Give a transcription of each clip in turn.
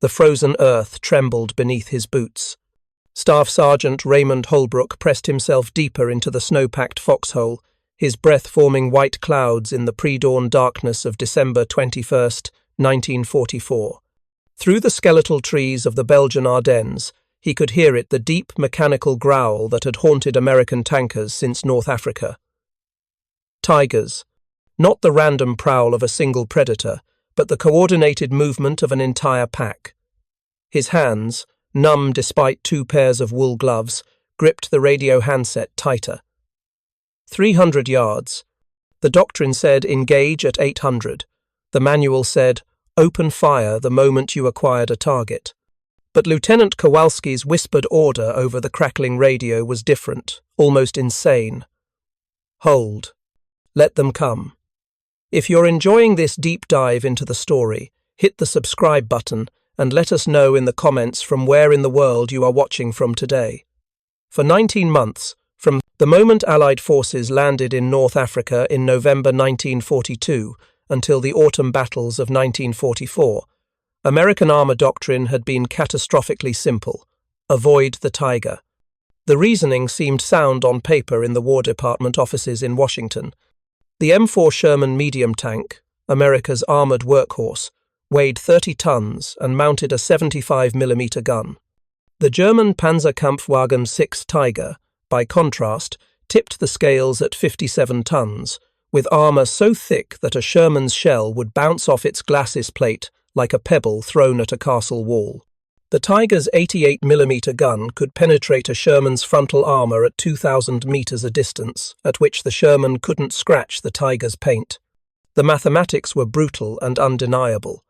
The frozen earth trembled beneath his boots. Staff Sergeant Raymond Holbrook pressed himself deeper into the snow-packed foxhole, his breath forming white clouds in the pre-dawn darkness of December 21st, 1944. Through the skeletal trees of the Belgian Ardennes, he could hear it, the deep mechanical growl that had haunted American tankers since North Africa. Tigers. Not the random prowl of a single predator, but the coordinated movement of an entire pack. His hands, numb despite 2 pairs of wool gloves, gripped the radio handset tighter. 300 yards. The doctrine said engage at 800. The manual said open fire the moment you acquired a target. But Lieutenant Kowalski's whispered order over the crackling radio was different, almost insane. Hold. Let them come. If you're enjoying this deep dive into the story, hit the subscribe button and let us know in the comments from where in the world you are watching from today. For 19 months, from the moment Allied forces landed in North Africa in November 1942 until the autumn battles of 1944, American armor doctrine had been catastrophically simple: avoid the Tiger. The reasoning seemed sound on paper in the War Department offices in Washington. The M4 Sherman medium tank, America's armored workhorse, weighed 30 tons and mounted a 75mm gun. The German Panzerkampfwagen 6 Tiger, by contrast, tipped the scales at 57 tons, with armor so thick that a Sherman's shell would bounce off its glacis plate like a pebble thrown at a castle wall. The Tiger's 88mm gun could penetrate a Sherman's frontal armor at 2,000 meters a distance, at which the Sherman couldn't scratch the Tiger's paint. The mathematics were brutal and undeniable.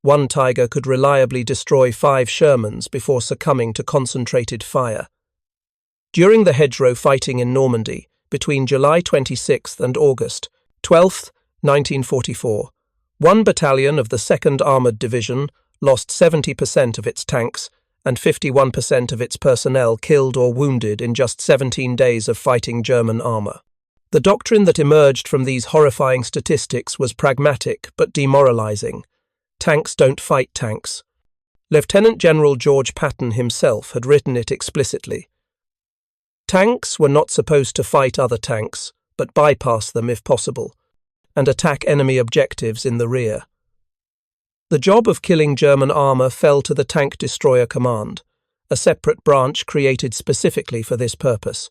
One Tiger could reliably destroy 5 Shermans before succumbing to concentrated fire. During the hedgerow fighting in Normandy, between July 26th and August 12th, 1944, one battalion of the 2nd Armoured Division lost 70% of its tanks and 51% of its personnel killed or wounded in just 17 days of fighting German armour. The doctrine that emerged from these horrifying statistics was pragmatic but demoralising. Tanks don't fight tanks. Lieutenant General George Patton himself had written it explicitly. Tanks were not supposed to fight other tanks, but bypass them if possible, and attack enemy objectives in the rear. The job of killing German armour fell to the Tank Destroyer Command, a separate branch created specifically for this purpose.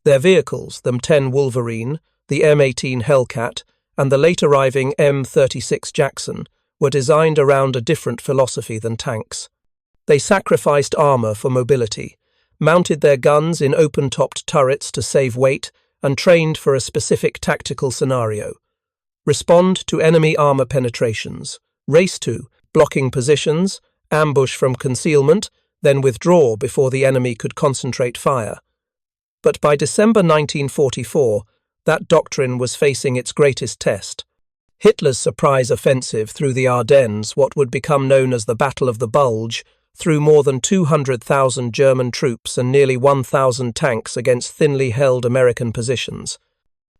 Their vehicles, the M10 Wolverine, the M18 Hellcat, and the late-arriving M36 Jackson, were designed around a different philosophy than tanks. They sacrificed armour for mobility, mounted their guns in open-topped turrets to save weight, and trained for a specific tactical scenario. Respond to enemy armour penetrations, race to blocking positions, ambush from concealment, then withdraw before the enemy could concentrate fire. But by December 1944, that doctrine was facing its greatest test. Hitler's surprise offensive through the Ardennes, what would become known as the Battle of the Bulge, threw more than 200,000 German troops and nearly 1,000 tanks against thinly held American positions.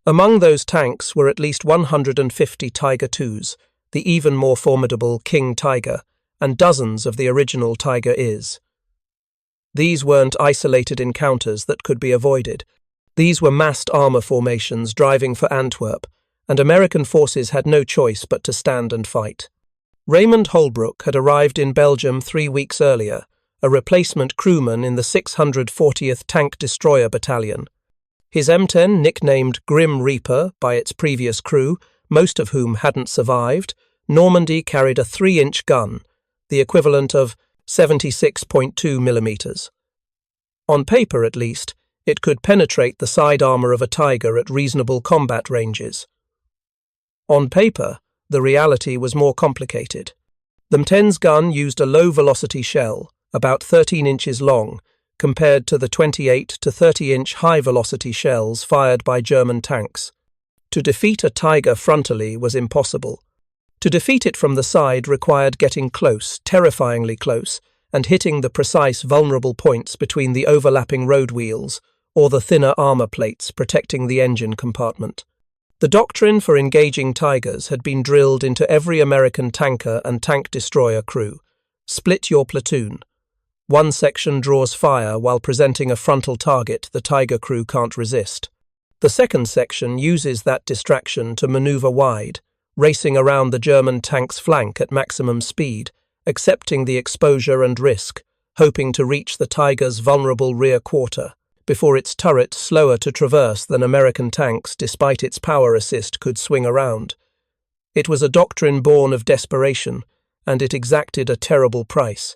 Among those tanks were at least 150 Tiger IIs, the even more formidable King Tiger, and dozens of the original Tiger Is. These weren't isolated encounters that could be avoided. These were massed armour formations driving for Antwerp, and American forces had no choice but to stand and fight. Raymond Holbrook had arrived in Belgium 3 weeks earlier, a replacement crewman in the 640th Tank Destroyer Battalion. His M10, nicknamed Grim Reaper by its previous crew, most of whom hadn't survived, Normandy carried a 3-inch gun, the equivalent of 76.2mm. On paper, at least, it could penetrate the side armour of a Tiger at reasonable combat ranges. On paper, the reality was more complicated. The M10's gun used a low-velocity shell, about 13 inches long, compared to the 28 to 30-inch high-velocity shells fired by German tanks. To defeat a Tiger frontally was impossible. To defeat it from the side required getting close, terrifyingly close, and hitting the precise vulnerable points between the overlapping road wheels or the thinner armour plates protecting the engine compartment. The doctrine for engaging Tigers had been drilled into every American tanker and tank destroyer crew, Split your platoon. One section draws fire while presenting a frontal target the Tiger crew can't resist. The second section uses that distraction to maneuver wide, racing around the German tank's flank at maximum speed, accepting the exposure and risk, hoping to reach the Tiger's vulnerable rear quarter before its turret, slower to traverse than American tanks despite its power assist, could swing around. It was a doctrine born of desperation, and it exacted a terrible price.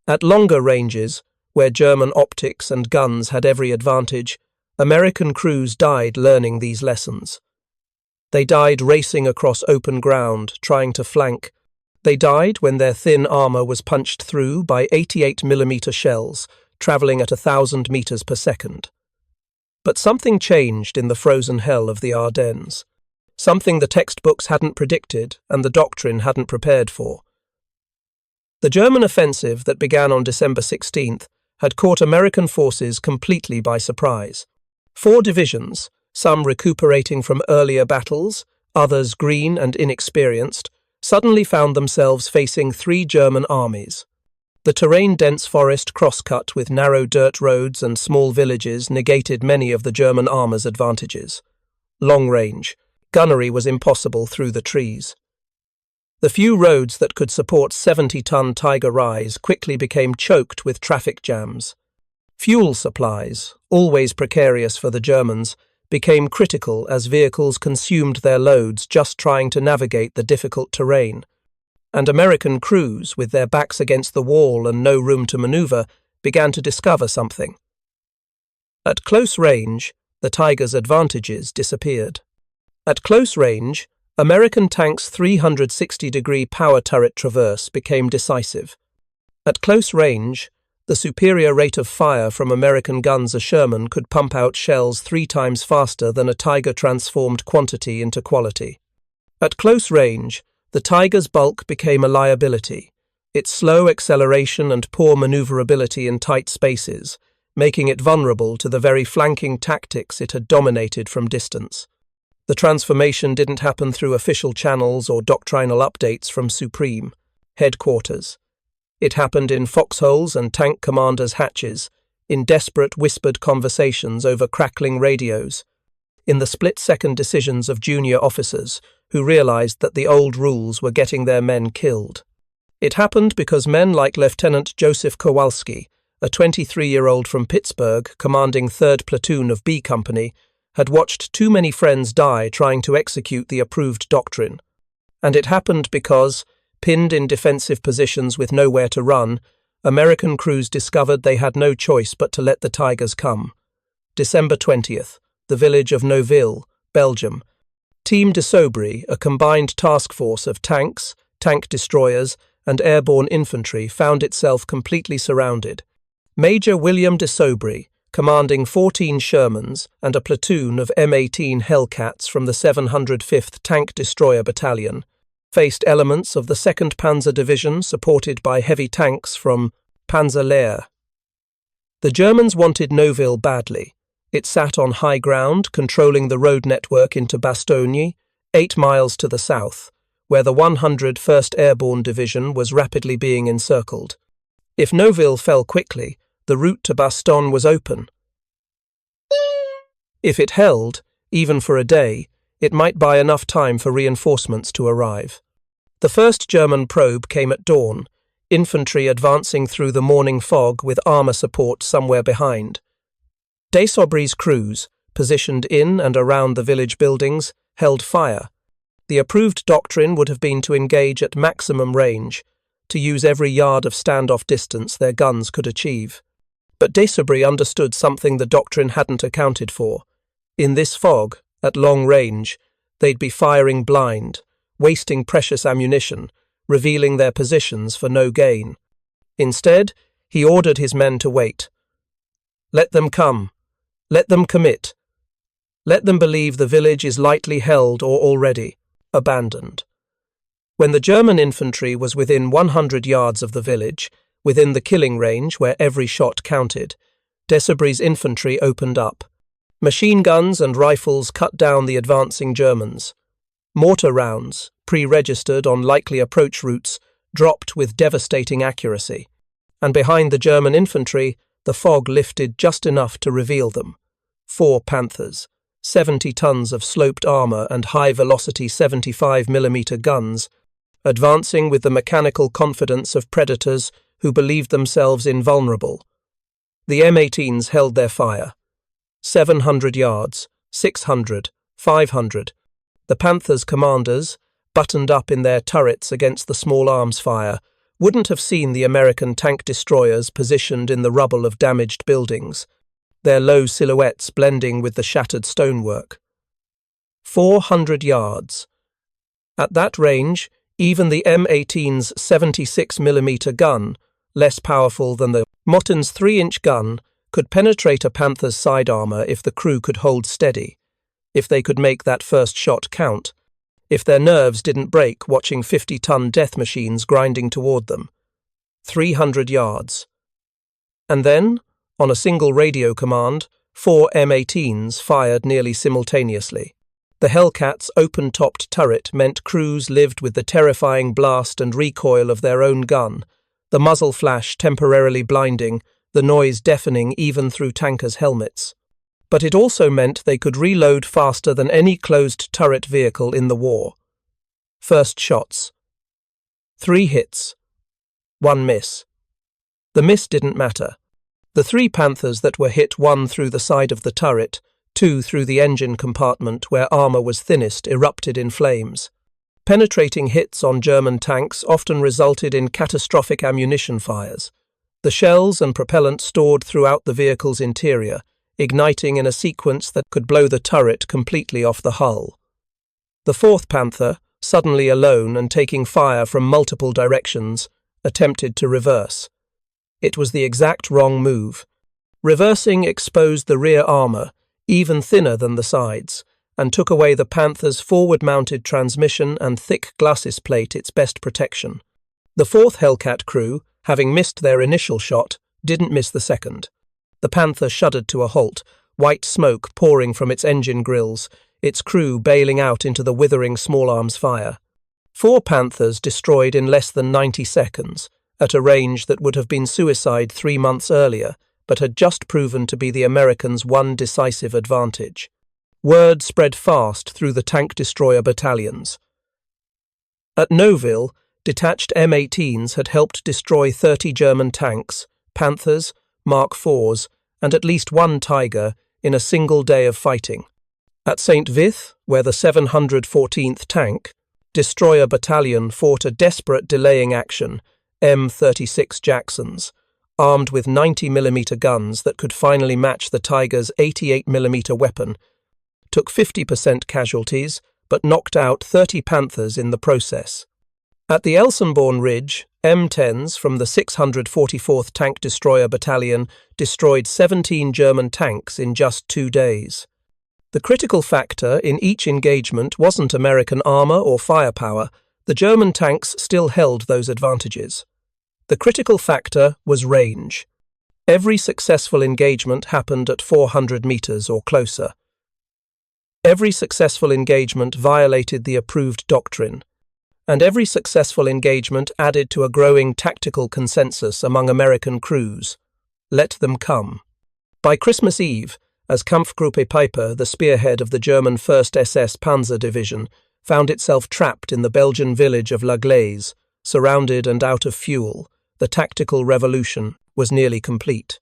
At longer ranges, where German optics and guns had every advantage, American crews died learning these lessons. They died racing across open ground, trying to flank. They died when their thin armor was punched through by 88mm shells, traveling at 1,000 meters per second. But something changed in the frozen hell of the Ardennes. Something the textbooks hadn't predicted and the doctrine hadn't prepared for. The German offensive that began on December 16th had caught American forces completely by surprise. 4 divisions, some recuperating from earlier battles, others green and inexperienced, suddenly found themselves facing 3 German armies. The terrain-dense forest cross-cut with narrow dirt roads and small villages negated many of the German armor's advantages. Long range. Gunnery was impossible through the trees. The few roads that could support 70-ton Tiger Rise quickly became choked with traffic jams. Fuel supplies, always precarious for the Germans, became critical as vehicles consumed their loads just trying to navigate the difficult terrain. And American crews, with their backs against the wall and no room to maneuver, began to discover something. At close range, the Tiger's advantages disappeared. At close range, American tanks' 360-degree power turret traverse became decisive. At close range, the superior rate of fire from American guns a Sherman could pump out shells 3 times faster than a Tiger transformed quantity into quality. At close range, the Tiger's bulk became a liability, its slow acceleration and poor maneuverability in tight spaces, making it vulnerable to the very flanking tactics it had dominated from distance. The transformation didn't happen through official channels or doctrinal updates from Supreme headquarters. It happened in foxholes and tank commanders' hatches, in desperate whispered conversations over crackling radios, in the split-second decisions of junior officers who realized that the old rules were getting their men killed. It happened because men like Lieutenant Joseph Kowalski, a 23-year-old from Pittsburgh commanding 3rd Platoon of B Company, had watched too many friends die trying to execute the approved doctrine. And it happened because, pinned in defensive positions with nowhere to run, American crews discovered they had no choice but to let the Tigers come. December 20th, the village of Neuville, Belgium. Team de Sobry, a combined task force of tanks, tank destroyers, and airborne infantry, found itself completely surrounded. Major William de Sobry, commanding 14 Shermans and a platoon of M18 Hellcats from the 705th Tank Destroyer Battalion, faced elements of the 2nd Panzer Division supported by heavy tanks from Panzer Lehr. The Germans wanted Neuville badly. It sat on high ground, controlling the road network into Bastogne, 8 miles to the south, where the 101st Airborne Division was rapidly being encircled. If Neuville fell quickly, the route to Bastogne was open. If it held, even for a day, it might buy enough time for reinforcements to arrive. The first German probe came at dawn, infantry advancing through the morning fog with armour support somewhere behind. De Sobry's crews, positioned in and around the village buildings, held fire. The approved doctrine would have been to engage at maximum range, to use every yard of standoff distance their guns could achieve. But de Sobry understood something the doctrine hadn't accounted for. In this fog, at long range, they'd be firing blind, wasting precious ammunition, revealing their positions for no gain. Instead, he ordered his men to wait. Let them come. Let them commit. Let them believe the village is lightly held or already abandoned. When the German infantry was within 100 yards of the village, within the killing range where every shot counted, de Sobry's infantry opened up. Machine guns and rifles cut down the advancing Germans. Mortar rounds, pre-registered on likely approach routes, dropped with devastating accuracy, and behind the German infantry, the fog lifted just enough to reveal them. 4 Panthers, 70 tons of sloped armour and high-velocity 75mm guns, advancing with the mechanical confidence of predators who believed themselves invulnerable. The M18s held their fire. 700 yards, 600, 500. The Panthers' commanders, buttoned up in their turrets against the small arms fire, wouldn't have seen the American tank destroyers positioned in the rubble of damaged buildings, their low silhouettes blending with the shattered stonework. 400 yards. At that range, even the M18's 76mm gun, less powerful than the Motten's 3-inch gun, could penetrate a Panther's side armour if the crew could hold steady, if they could make that first shot count, if their nerves didn't break watching 50-ton death machines grinding toward them. 300 yards. And then, on a single radio command, 4 M18s fired nearly simultaneously. The Hellcat's open-topped turret meant crews lived with the terrifying blast and recoil of their own gun, the muzzle flash temporarily blinding, the noise deafening even through tankers' helmets. But it also meant they could reload faster than any closed turret vehicle in the war. First shots. 3 hits. 1 miss. The miss didn't matter. The 3 Panthers that were hit, 1 through the side of the turret, 2 through the engine compartment where armour was thinnest, erupted in flames. Penetrating hits on German tanks often resulted in catastrophic ammunition fires. The shells and propellant stored throughout the vehicle's interior, igniting in a sequence that could blow the turret completely off the hull. The 4th Panther, suddenly alone and taking fire from multiple directions, attempted to reverse. It was the exact wrong move. Reversing exposed the rear armour, even thinner than the sides, and took away the Panther's forward-mounted transmission and thick glacis plate, its best protection. The 4th Hellcat crew, having missed their initial shot, didn't miss the second. The Panther shuddered to a halt, white smoke pouring from its engine grills, its crew bailing out into the withering small-arms fire. 4 Panthers destroyed in less than 90 seconds, at a range that would have been suicide 3 months earlier, but had just proven to be the Americans' one decisive advantage. Word spread fast through the tank destroyer battalions. At Nouville, detached M18s had helped destroy 30 German tanks, Panthers, Mark IVs, and at least 1 Tiger in a single day of fighting. At St. Vith, where the 714th Tank Destroyer Battalion fought a desperate delaying action, M36 Jacksons, armed with 90mm guns that could finally match the Tiger's 88mm weapon, took 50% casualties, but knocked out 30 Panthers in the process. At the Elsenborn Ridge, M10s from the 644th Tank Destroyer Battalion destroyed 17 German tanks in just 2 days. The critical factor in each engagement wasn't American armour or firepower. The German tanks still held those advantages. The critical factor was range. Every successful engagement happened at 400 meters or closer. Every successful engagement violated the approved doctrine, and every successful engagement added to a growing tactical consensus among American crews. Let them come. By Christmas Eve, as Kampfgruppe Piper, the spearhead of the German 1st SS Panzer Division, found itself trapped in the Belgian village of La Glaise, surrounded and out of fuel, the tactical revolution was nearly complete.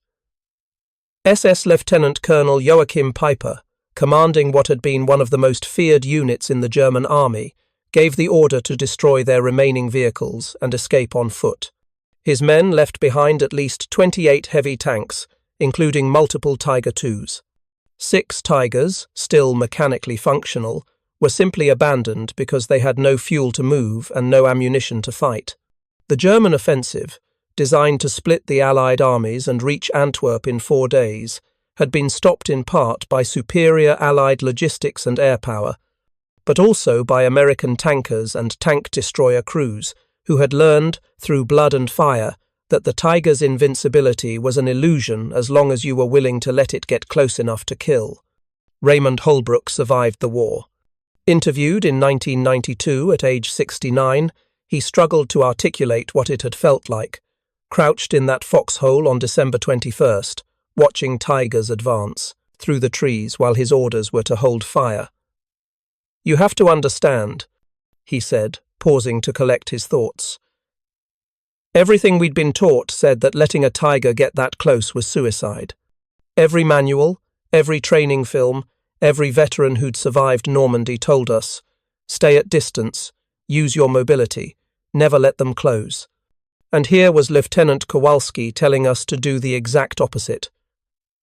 SS Lieutenant Colonel Joachim Piper, commanding what had been one of the most feared units in the German army, gave the order to destroy their remaining vehicles and escape on foot. His men left behind at least 28 heavy tanks, including multiple Tiger IIs. 6 Tigers, still mechanically functional, were simply abandoned because they had no fuel to move and no ammunition to fight. The German offensive, designed to split the Allied armies and reach Antwerp in 4 days, had been stopped in part by superior Allied logistics and air power, but also by American tankers and tank destroyer crews, who had learned, through blood and fire, that the Tiger's invincibility was an illusion as long as you were willing to let it get close enough to kill. Raymond Holbrook survived the war. Interviewed in 1992 at age 69, He struggled to articulate what it had felt like, crouched in that foxhole on December 21st, watching tigers advance through the trees while his orders were to hold fire. "You have to understand," he said, pausing to collect his thoughts. "Everything we'd been taught said that letting a tiger get that close was suicide. Every manual, every training film, every veteran who'd survived Normandy told us, stay at distance, use your mobility, never let them close. And here was Lieutenant Kowalski telling us to do the exact opposite.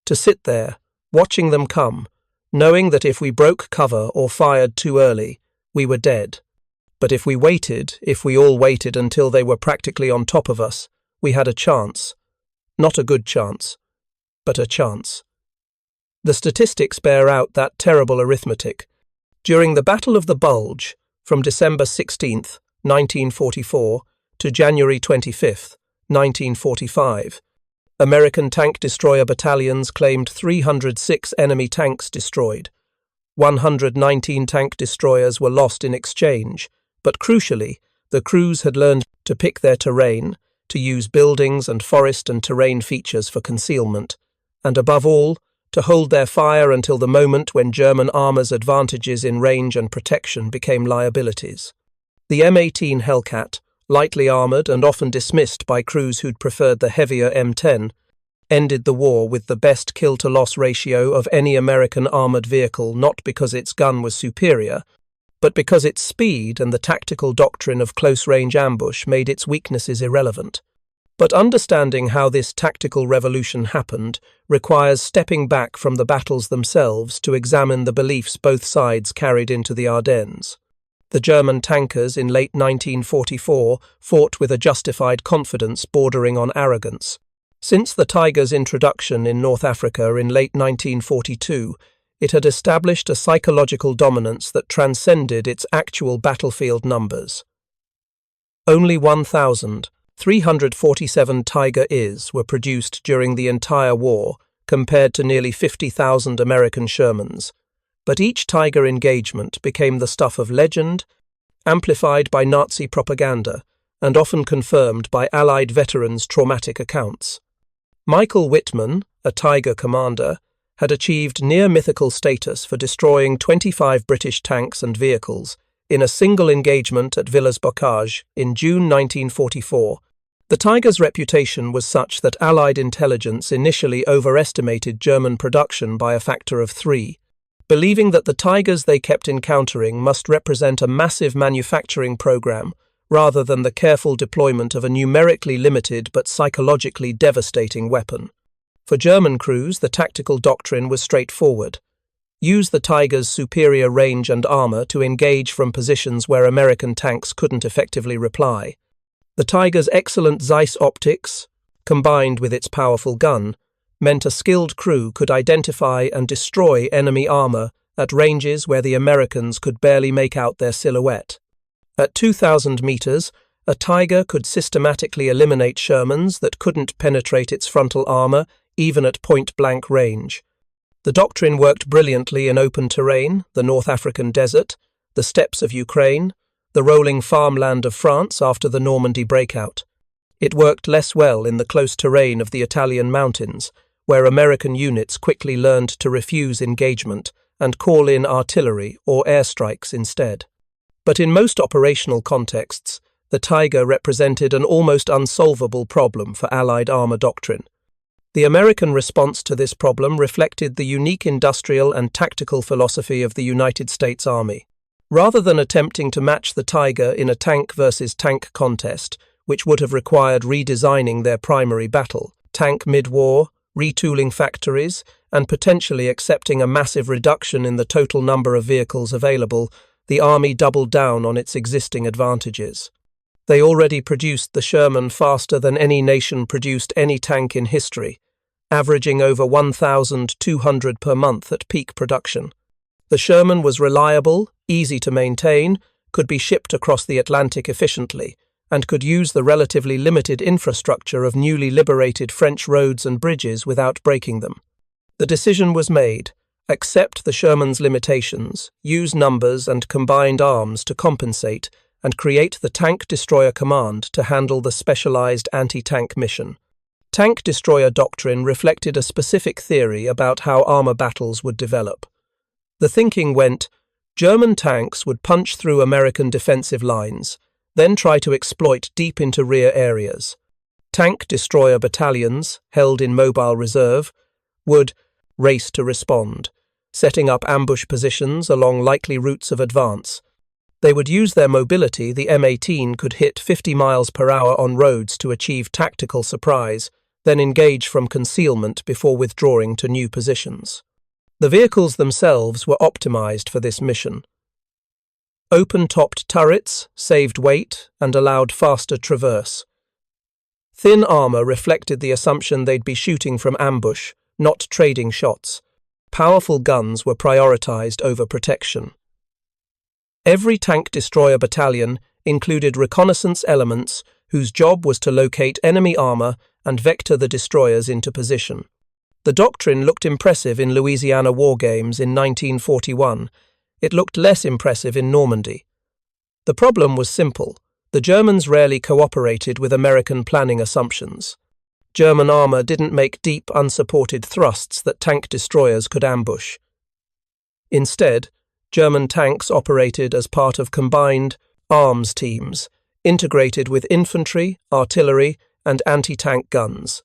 To sit there, watching them come, knowing that if we broke cover or fired too early, we were dead. But if we all waited until they were practically on top of us, we had a chance. Not a good chance, but a chance." The statistics bear out that terrible arithmetic. During the Battle of the Bulge, from December 16th, 1944, to January 25th, 1945, American tank destroyer battalions claimed 306 enemy tanks destroyed. 119 tank destroyers were lost in exchange, but crucially, the crews had learned to pick their terrain, to use buildings and forest and terrain features for concealment, and above all, to hold their fire until the moment when German armour's advantages in range and protection became liabilities. The M18 Hellcat, lightly armoured and often dismissed by crews who'd preferred the heavier M10, ended the war with the best kill-to-loss ratio of any American armoured vehicle, not because its gun was superior, but because its speed and the tactical doctrine of close-range ambush made its weaknesses irrelevant. But understanding how this tactical revolution happened requires stepping back from the battles themselves to examine the beliefs both sides carried into the Ardennes. The German tankers in late 1944 fought with a justified confidence bordering on arrogance. Since the Tiger's introduction in North Africa in late 1942, it had established a psychological dominance that transcended its actual battlefield numbers. Only 1,347 Tiger Is were produced during the entire war, compared to nearly 50,000 American Shermans. But each Tiger engagement became the stuff of legend, amplified by Nazi propaganda, and often confirmed by Allied veterans' traumatic accounts. Michael Whitman, a Tiger commander, had achieved near-mythical status for destroying 25 British tanks and vehicles in a single engagement at Villers-Bocage in June 1944. The Tiger's reputation was such that Allied intelligence initially overestimated German production by a factor of 3, believing that the Tigers they kept encountering must represent a massive manufacturing program rather than the careful deployment of a numerically limited but psychologically devastating weapon. For German crews, the tactical doctrine was straightforward. Use the Tiger's superior range and armour to engage from positions where American tanks couldn't effectively reply. The Tiger's excellent Zeiss optics, combined with its powerful gun, meant a skilled crew could identify and destroy enemy armour at ranges where the Americans could barely make out their silhouette. At 2,000 metres, a Tiger could systematically eliminate Shermans that couldn't penetrate its frontal armour even at point-blank range. The doctrine worked brilliantly in open terrain, the North African desert, the steppes of Ukraine, the rolling farmland of France after the Normandy breakout. It worked less well in the close terrain of the Italian mountains, where American units quickly learned to refuse engagement and call in artillery or airstrikes instead. But in most operational contexts, the Tiger represented an almost unsolvable problem for Allied armour doctrine. The American response to this problem reflected the unique industrial and tactical philosophy of the United States Army. Rather than attempting to match the Tiger in a tank versus tank contest, which would have required redesigning their primary battle, tank mid-war, retooling factories, and potentially accepting a massive reduction in the total number of vehicles available, the Army doubled down on its existing advantages. They already produced the Sherman faster than any nation produced any tank in history, averaging over 1,200 per month at peak production. The Sherman was reliable, easy to maintain, could be shipped across the Atlantic efficiently, and could use the relatively limited infrastructure of newly liberated French roads and bridges without breaking them. The decision was made: accept the Sherman's limitations, use numbers and combined arms to compensate, and create the Tank Destroyer Command to handle the specialized anti-tank mission. Tank destroyer doctrine reflected a specific theory about how armor battles would develop. The thinking went, German tanks would punch through American defensive lines, then try to exploit deep into rear areas. Tank destroyer battalions, held in mobile reserve, would race to respond, setting up ambush positions along likely routes of advance. They would use their mobility. The M18 could hit 50 miles per hour on roads to achieve tactical surprise, then engage from concealment before withdrawing to new positions. The vehicles themselves were optimized for this mission. Open-topped turrets saved weight and allowed faster traverse. Thin armor reflected the assumption they'd be shooting from ambush, not trading shots. Powerful guns were prioritized over protection. Every tank destroyer battalion included reconnaissance elements whose job was to locate enemy armor and vector the destroyers into position. The doctrine looked impressive in Louisiana war games in 1941. It looked less impressive in Normandy. The problem was simple. The Germans rarely cooperated with American planning assumptions. German armor didn't make deep, unsupported thrusts that tank destroyers could ambush. Instead, German tanks operated as part of combined arms teams, integrated with infantry, artillery, and anti-tank guns.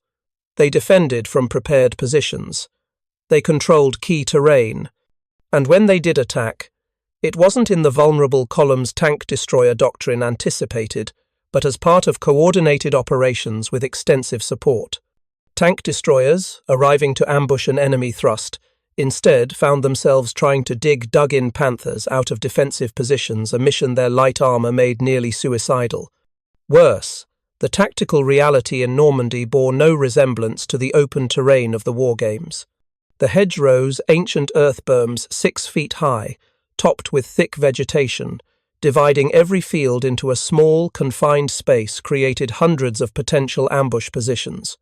They defended from prepared positions. They controlled key terrain. And when they did attack, it wasn't in the vulnerable columns tank destroyer doctrine anticipated, but as part of coordinated operations with extensive support. Tank destroyers, arriving to ambush an enemy thrust, instead found themselves trying to dig dug-in Panthers out of defensive positions, a mission their light armor made nearly suicidal. Worse, the tactical reality in Normandy bore no resemblance to the open terrain of the war games. The hedgerows, ancient earth berms 6 feet high, topped with thick vegetation, dividing every field into a small, confined space, created hundreds of potential ambush positions.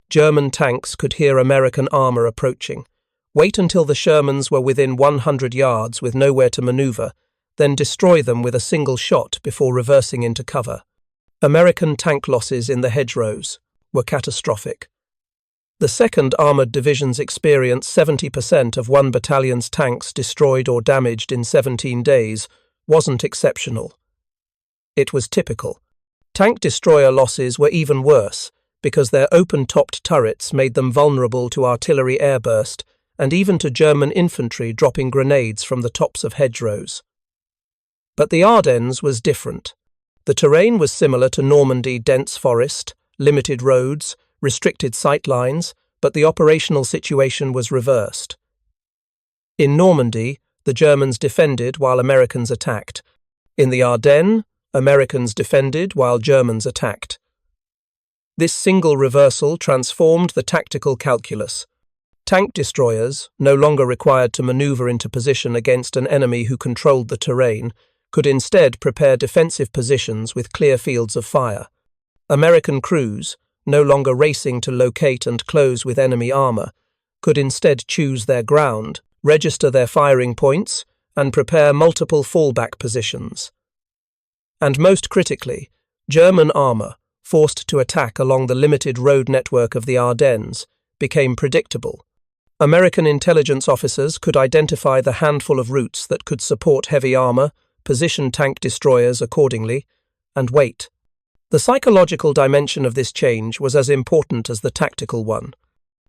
German tanks could hear American armor approaching. Wait until the Shermans were within 100 yards with nowhere to maneuver, then destroy them with a single shot before reversing into cover. American tank losses in the hedgerows were catastrophic. The 2nd Armoured Division's experienced 70% of one battalion's tanks destroyed or damaged in 17 days wasn't exceptional. It was typical. Tank destroyer losses were even worse because their open-topped turrets made them vulnerable to artillery airburst and even to German infantry dropping grenades from the tops of hedgerows. But the Ardennes was different. The terrain was similar to Normandy: dense forest, limited roads, restricted sight lines, but the operational situation was reversed. In Normandy, the Germans defended while Americans attacked. In the Ardennes, Americans defended while Germans attacked. This single reversal transformed the tactical calculus. Tank destroyers, no longer required to maneuver into position against an enemy who controlled the terrain, could instead prepare defensive positions with clear fields of fire. American crews, no longer racing to locate and close with enemy armor, could instead choose their ground, register their firing points, and prepare multiple fallback positions. And most critically, German armor, forced to attack along the limited road network of the Ardennes, became predictable. American intelligence officers could identify the handful of routes that could support heavy armor, position tank destroyers accordingly, and wait. The psychological dimension of this change was as important as the tactical one.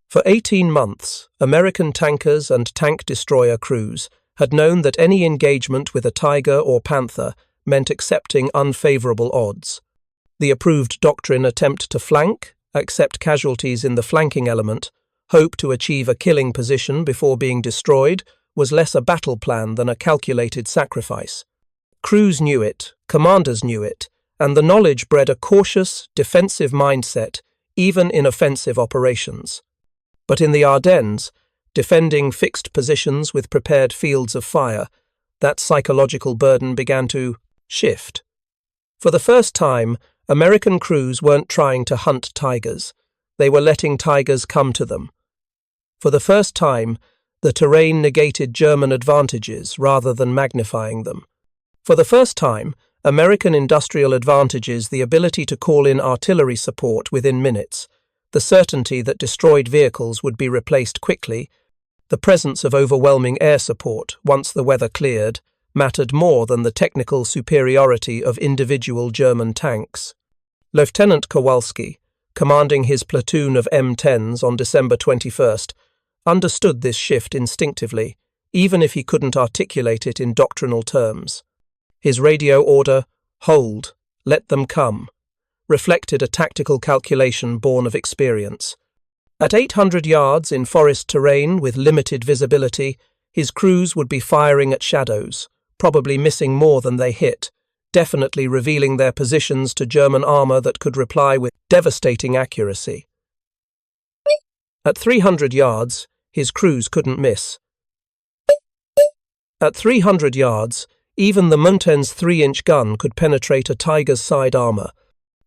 For 18 months, American tankers and tank destroyer crews had known that any engagement with a Tiger or Panther meant accepting unfavorable odds. The approved doctrine attempt to flank, accept casualties in the flanking element, hope to achieve a killing position before being destroyed, was less a battle plan than a calculated sacrifice. Crews knew it, commanders knew it, and the knowledge bred a cautious, defensive mindset, even in offensive operations. But in the Ardennes, defending fixed positions with prepared fields of fire, that psychological burden began to shift. For the first time, American crews weren't trying to hunt tigers. They were letting tigers come to them. For the first time, the terrain negated German advantages rather than magnifying them. For the first time, American industrial advantages the ability to call in artillery support within minutes, the certainty that destroyed vehicles would be replaced quickly, the presence of overwhelming air support once the weather cleared, mattered more than the technical superiority of individual German tanks. Lieutenant Kowalski, commanding his platoon of M10s on December 21st, understood this shift instinctively, even if he couldn't articulate it in doctrinal terms. His radio order, "Hold, let them come," reflected a tactical calculation born of experience. At 800 yards in forest terrain with limited visibility, his crews would be firing at shadows, probably missing more than they hit, definitely revealing their positions to German armor that could reply with devastating accuracy. At 300 yards, his crews couldn't miss. At 300 yards, even the Munten's 3-inch gun could penetrate a Tiger's side armor.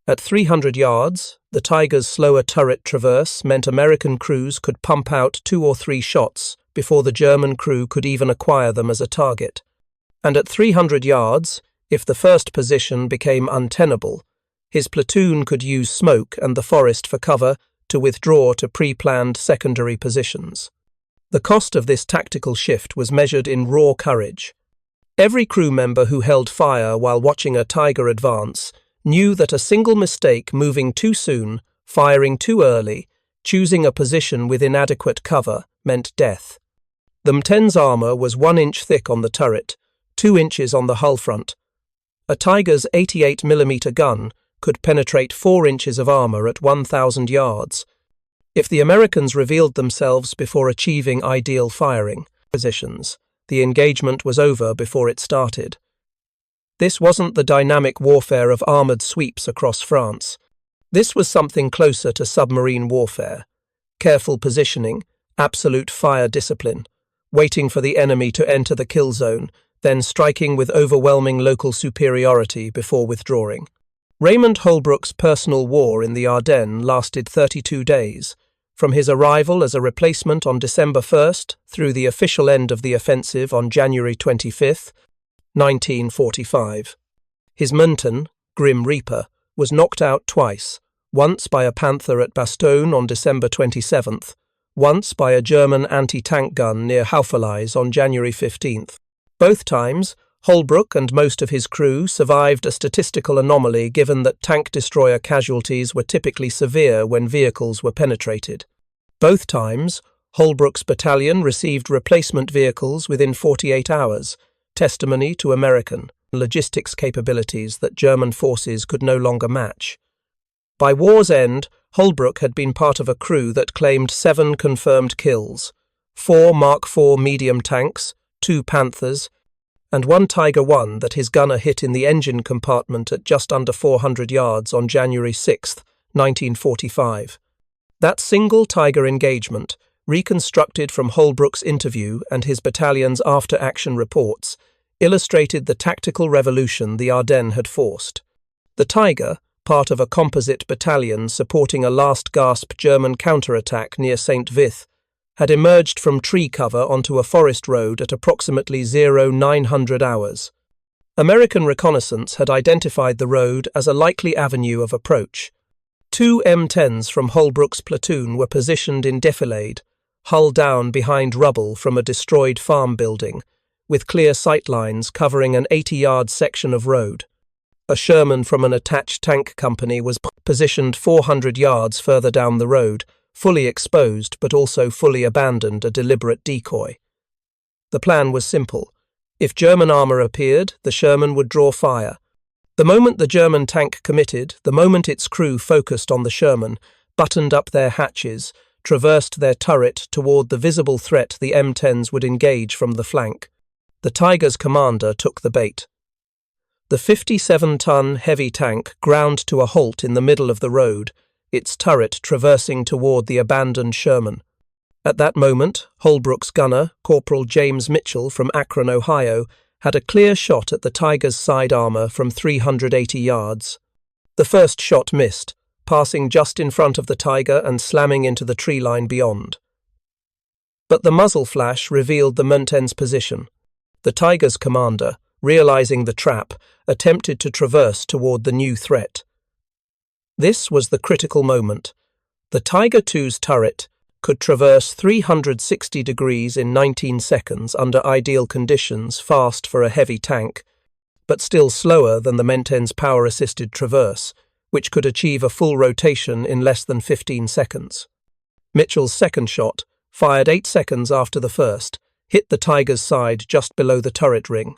At 300 yards, the Tiger's slower turret traverse meant American crews could pump out 2 or 3 shots before the German crew could even acquire them as a target. And at 300 yards, if the first position became untenable, his platoon could use smoke and the forest for cover to withdraw to pre-planned secondary positions. The cost of this tactical shift was measured in raw courage. Every crew member who held fire while watching a Tiger advance knew that a single mistake, moving too soon, firing too early, choosing a position with inadequate cover, meant death. The M10's armor was 1 inch thick on the turret, 2 inches on the hull front. A Tiger's 88mm gun could penetrate 4 inches of armor at 1,000 yards. If the Americans revealed themselves before achieving ideal firing positions, the engagement was over before it started. This wasn't the dynamic warfare of armoured sweeps across France. This was something closer to submarine warfare. Careful positioning, absolute fire discipline, waiting for the enemy to enter the kill zone, then striking with overwhelming local superiority before withdrawing. Raymond Holbrook's personal war in the Ardennes lasted 32 days, from his arrival as a replacement on December 1st through the official end of the offensive on January 25th, 1945. His Munten, Grim Reaper, was knocked out twice, once by a Panther at Bastogne on December 27th, once by a German anti-tank gun near Houffalize on January 15th. Both times, Holbrook and most of his crew survived a statistical anomaly given that tank destroyer casualties were typically severe when vehicles were penetrated. Both times, Holbrook's battalion received replacement vehicles within 48 hours, testimony to American logistics capabilities that German forces could no longer match. By war's end, Holbrook had been part of a crew that claimed 7 confirmed kills, 4 Mark IV medium tanks, 2 Panthers, and 1 Tiger I that his gunner hit in the engine compartment at just under 400 yards on January 6, 1945. That single Tiger engagement, reconstructed from Holbrook's interview and his battalion's after-action reports, illustrated the tactical revolution the Ardennes had forced. The Tiger, part of a composite battalion supporting a last-gasp German counterattack near St. Vith, had emerged from tree cover onto a forest road at approximately 0900 hours. American reconnaissance had identified the road as a likely avenue of approach. 2 M10s from Holbrook's platoon were positioned in defilade, hull down behind rubble from a destroyed farm building, with clear sightlines covering an 80-yard section of road. A Sherman from an attached tank company was positioned 400 yards further down the road, fully exposed but also fully abandoned, a deliberate decoy. The plan was simple. If German armour appeared, the Sherman would draw fire. The moment the German tank committed, the moment its crew focused on the Sherman, buttoned up their hatches, traversed their turret toward the visible threat the M10s would engage from the flank. The Tiger's commander took the bait. The 57-ton heavy tank ground to a halt in the middle of the road, its turret traversing toward the abandoned Sherman. At that moment, Holbrook's gunner, Corporal James Mitchell from Akron, Ohio, had a clear shot at the Tiger's side armor from 380 yards. The first shot missed, passing just in front of the Tiger and slamming into the tree line beyond. But the muzzle flash revealed the Munten's position. The Tiger's commander, realizing the trap, attempted to traverse toward the new threat. This was the critical moment. The Tiger II's turret could traverse 360 degrees in 19 seconds under ideal conditions, fast for a heavy tank, but still slower than the Menten's power-assisted traverse, which could achieve a full rotation in less than 15 seconds. Mitchell's second shot, fired 8 seconds after the first, hit the Tiger's side just below the turret ring.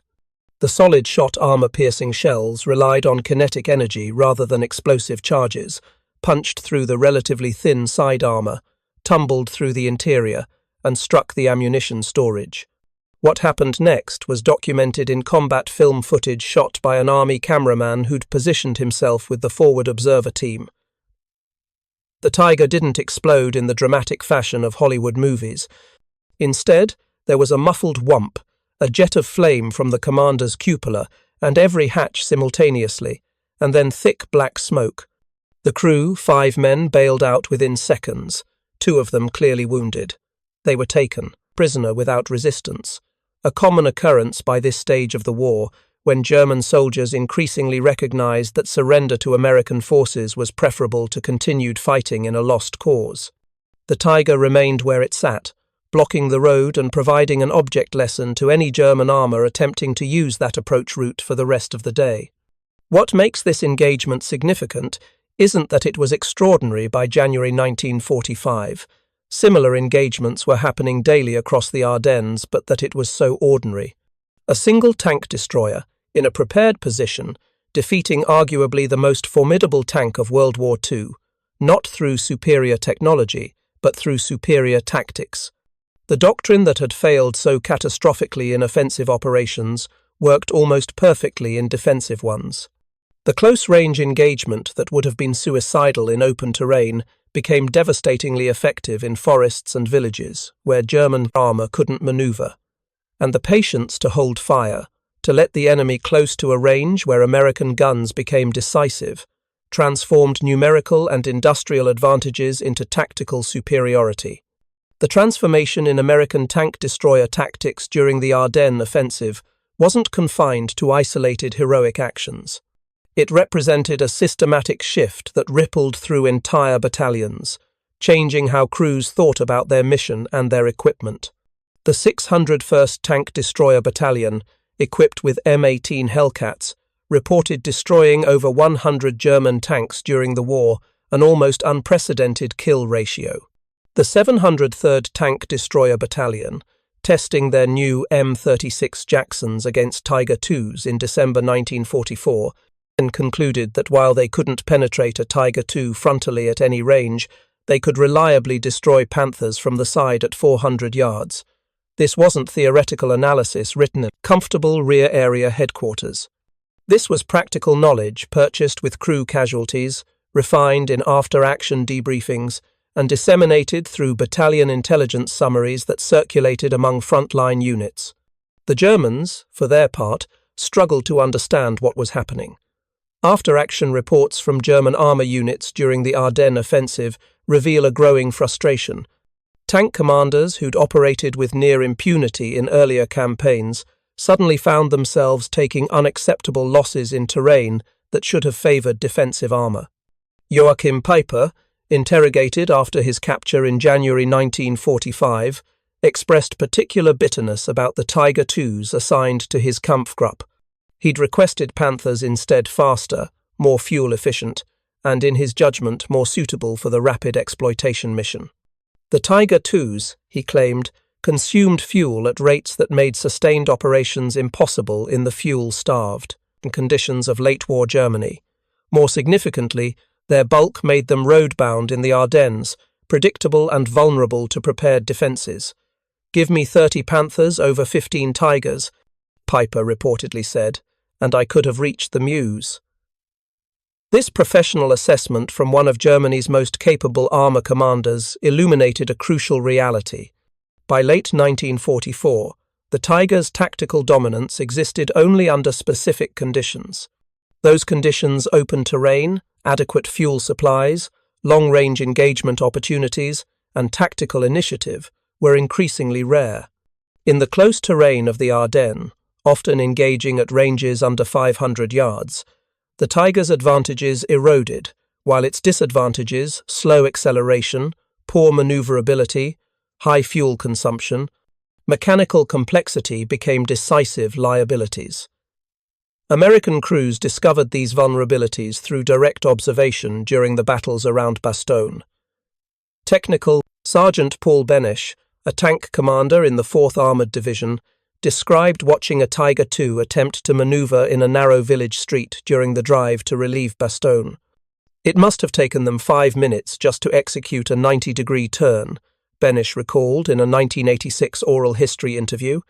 The solid-shot armor-piercing shells relied on kinetic energy rather than explosive charges, punched through the relatively thin side armor, tumbled through the interior, and struck the ammunition storage. What happened next was documented in combat film footage shot by an army cameraman who'd positioned himself with the forward observer team. The Tiger didn't explode in the dramatic fashion of Hollywood movies. Instead, there was a muffled whump, a jet of flame from the commander's cupola and every hatch simultaneously, and then thick black smoke. The crew, 5 men, bailed out within seconds, 2 of them clearly wounded. They were taken, prisoner without resistance, a common occurrence by this stage of the war, when German soldiers increasingly recognized that surrender to American forces was preferable to continued fighting in a lost cause. The Tiger remained where it sat, blocking the road and providing an object lesson to any German armor attempting to use that approach route for the rest of the day. What makes this engagement significant isn't that it was extraordinary by January 1945. Similar engagements were happening daily across the Ardennes, but that it was so ordinary. A single tank destroyer, in a prepared position, defeating arguably the most formidable tank of World War II, not through superior technology, but through superior tactics. The doctrine that had failed so catastrophically in offensive operations worked almost perfectly in defensive ones. The close-range engagement that would have been suicidal in open terrain became devastatingly effective in forests and villages, where German armor couldn't maneuver. And the patience to hold fire, to let the enemy close to a range where American guns became decisive, transformed numerical and industrial advantages into tactical superiority. The transformation in American tank destroyer tactics during the Ardennes offensive wasn't confined to isolated heroic actions. It represented a systematic shift that rippled through entire battalions, changing how crews thought about their mission and their equipment. The 601st Tank Destroyer Battalion, equipped with M18 Hellcats, reported destroying over 100 German tanks during the war, an almost unprecedented kill ratio. The 703rd Tank Destroyer Battalion, testing their new M36 Jacksons against Tiger IIs in December 1944, and concluded that while they couldn't penetrate a Tiger II frontally at any range, they could reliably destroy Panthers from the side at 400 yards. This wasn't theoretical analysis written in comfortable rear area headquarters. This was practical knowledge purchased with crew casualties, refined in after-action debriefings, and disseminated through battalion intelligence summaries that circulated among frontline units. The Germans, for their part, struggled to understand what was happening. After-action reports from German armor units during the Ardennes offensive reveal a growing frustration. Tank commanders who'd operated with near impunity in earlier campaigns suddenly found themselves taking unacceptable losses in terrain that should have favored defensive armor. Joachim Peiper, interrogated after his capture in January 1945, expressed particular bitterness about the Tiger IIs assigned to his Kampfgruppe. He'd requested Panthers instead faster, more fuel-efficient, and in his judgment more suitable for the rapid exploitation mission. The Tiger IIs, he claimed, consumed fuel at rates that made sustained operations impossible in the fuel-starved conditions of late-war Germany. More significantly, their bulk made them road-bound in the Ardennes, predictable and vulnerable to prepared defences. "Give me 30 Panthers over 15 Tigers," Peiper reportedly said, "and I could have reached the Meuse." This professional assessment from one of Germany's most capable armour commanders illuminated a crucial reality. By late 1944, the Tiger's tactical dominance existed only under specific conditions. Those conditions: open terrain, adequate fuel supplies, long-range engagement opportunities, and tactical initiative, were increasingly rare. In the close terrain of the Ardennes, often engaging at ranges under 500 yards. The Tiger's advantages eroded, while its disadvantages, slow acceleration, poor maneuverability, high fuel consumption, mechanical complexity became decisive liabilities. American crews discovered these vulnerabilities through direct observation during the battles around Bastogne. Technical Sergeant Paul Benish, a tank commander in the 4th Armored Division, described watching a Tiger II attempt to maneuver in a narrow village street during the drive to relieve Bastogne. It must have taken them 5 minutes just to execute a 90-degree turn, Benish recalled in a 1986 oral history interview.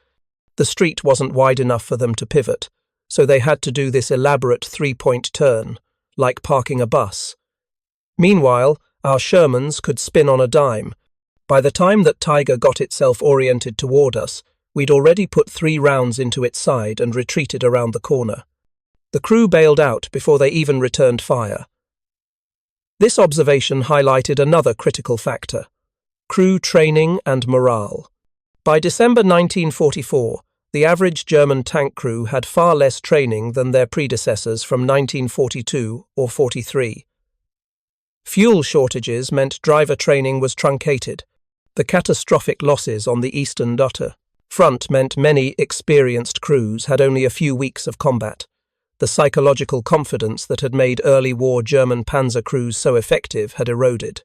The street wasn't wide enough for them to pivot, so they had to do this elaborate 3-point turn, like parking a bus. Meanwhile, our Shermans could spin on a dime. By the time that Tiger got itself oriented toward us, we'd already put 3 rounds into its side and retreated around the corner. The crew bailed out before they even returned fire. This observation highlighted another critical factor: crew training and morale. By December 1944, the average German tank crew had far less training than their predecessors from 1942 or 43. Fuel shortages meant driver training was truncated. The catastrophic losses on the Eastern Front meant many experienced crews had only a few weeks of combat. The psychological confidence that had made early war German panzer crews so effective had eroded.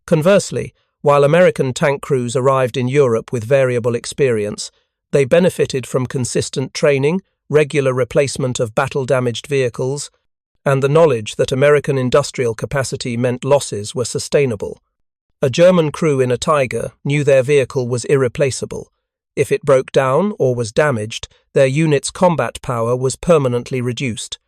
Conversely, while American tank crews arrived in Europe with variable experience, they benefited from consistent training, regular replacement of battle-damaged vehicles, and the knowledge that American industrial capacity meant losses were sustainable. A German crew in a Tiger knew their vehicle was irreplaceable. If it broke down or was damaged, their unit's combat power was permanently reduced.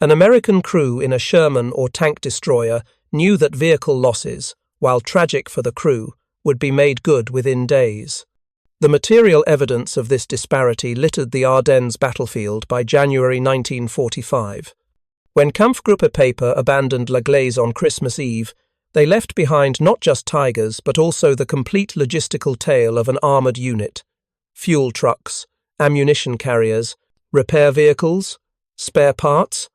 An American crew in a Sherman or tank destroyer knew that vehicle losses, while tragic for the crew, would be made good within days. The material evidence of this disparity littered the Ardennes battlefield by January 1945. When Kampfgruppe Paper abandoned La Glaise on Christmas Eve, they left behind not just Tigers but also the complete logistical tale of an armoured unit: fuel trucks, ammunition carriers, repair vehicles, spare parts.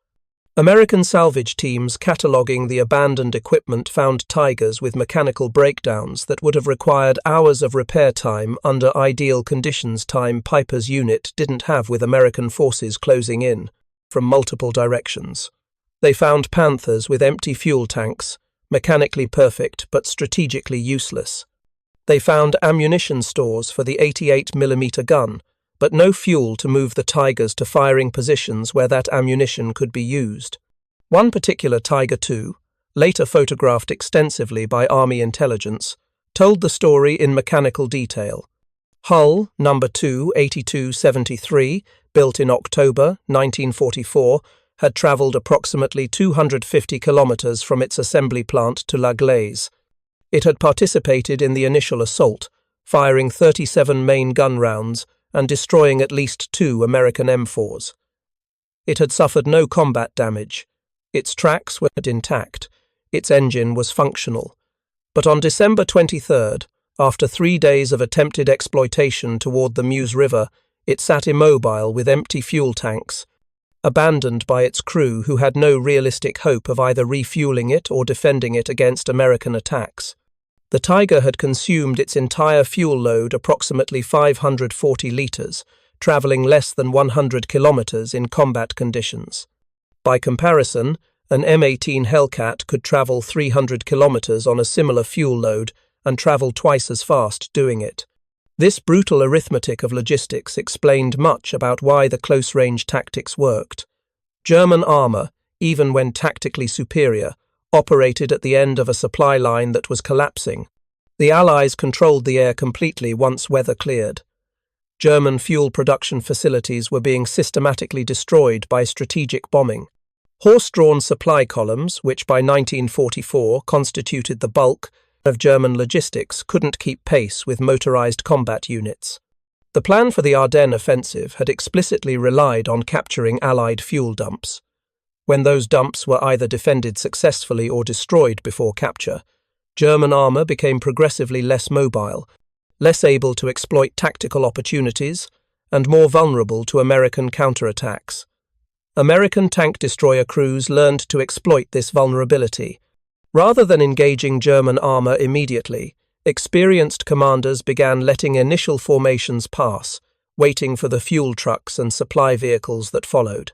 American salvage teams cataloguing the abandoned equipment found Tigers with mechanical breakdowns that would have required hours of repair time under ideal conditions, time Piper's unit didn't have with American forces closing in from multiple directions. They found Panthers with empty fuel tanks, mechanically perfect but strategically useless. They found ammunition stores for the 88mm gun, but no fuel to move the Tigers to firing positions where that ammunition could be used. One particular Tiger II, later photographed extensively by Army intelligence, told the story in mechanical detail. Hull No. 2 8273, built in October 1944, had travelled approximately 250 kilometres from its assembly plant to La Glaise. It had participated in the initial assault, firing 37 main gun rounds and destroying at least 2 American M4s. It had suffered no combat damage. Its tracks were intact. Its engine was functional. But on December 23rd, after 3 days of attempted exploitation toward the Meuse River, it sat immobile with empty fuel tanks, abandoned by its crew who had no realistic hope of either refueling it or defending it against American attacks. The Tiger had consumed its entire fuel load, approximately 540 litres, travelling less than 100 kilometres in combat conditions. By comparison, an M18 Hellcat could travel 300 kilometres on a similar fuel load and travel twice as fast doing it. This brutal arithmetic of logistics explained much about why the close-range tactics worked. German armour, even when tactically superior, operated at the end of a supply line that was collapsing. The Allies controlled the air completely once weather cleared. German fuel production facilities were being systematically destroyed by strategic bombing. Horse-drawn supply columns, which by 1944 constituted the bulk of German logistics, couldn't keep pace with motorized combat units. The plan for the Ardennes offensive had explicitly relied on capturing Allied fuel dumps. When those dumps were either defended successfully or destroyed before capture, German armour became progressively less mobile, less able to exploit tactical opportunities, and more vulnerable to American counterattacks. American tank destroyer crews learned to exploit this vulnerability. Rather than engaging German armor immediately, experienced commanders began letting initial formations pass, waiting for the fuel trucks and supply vehicles that followed.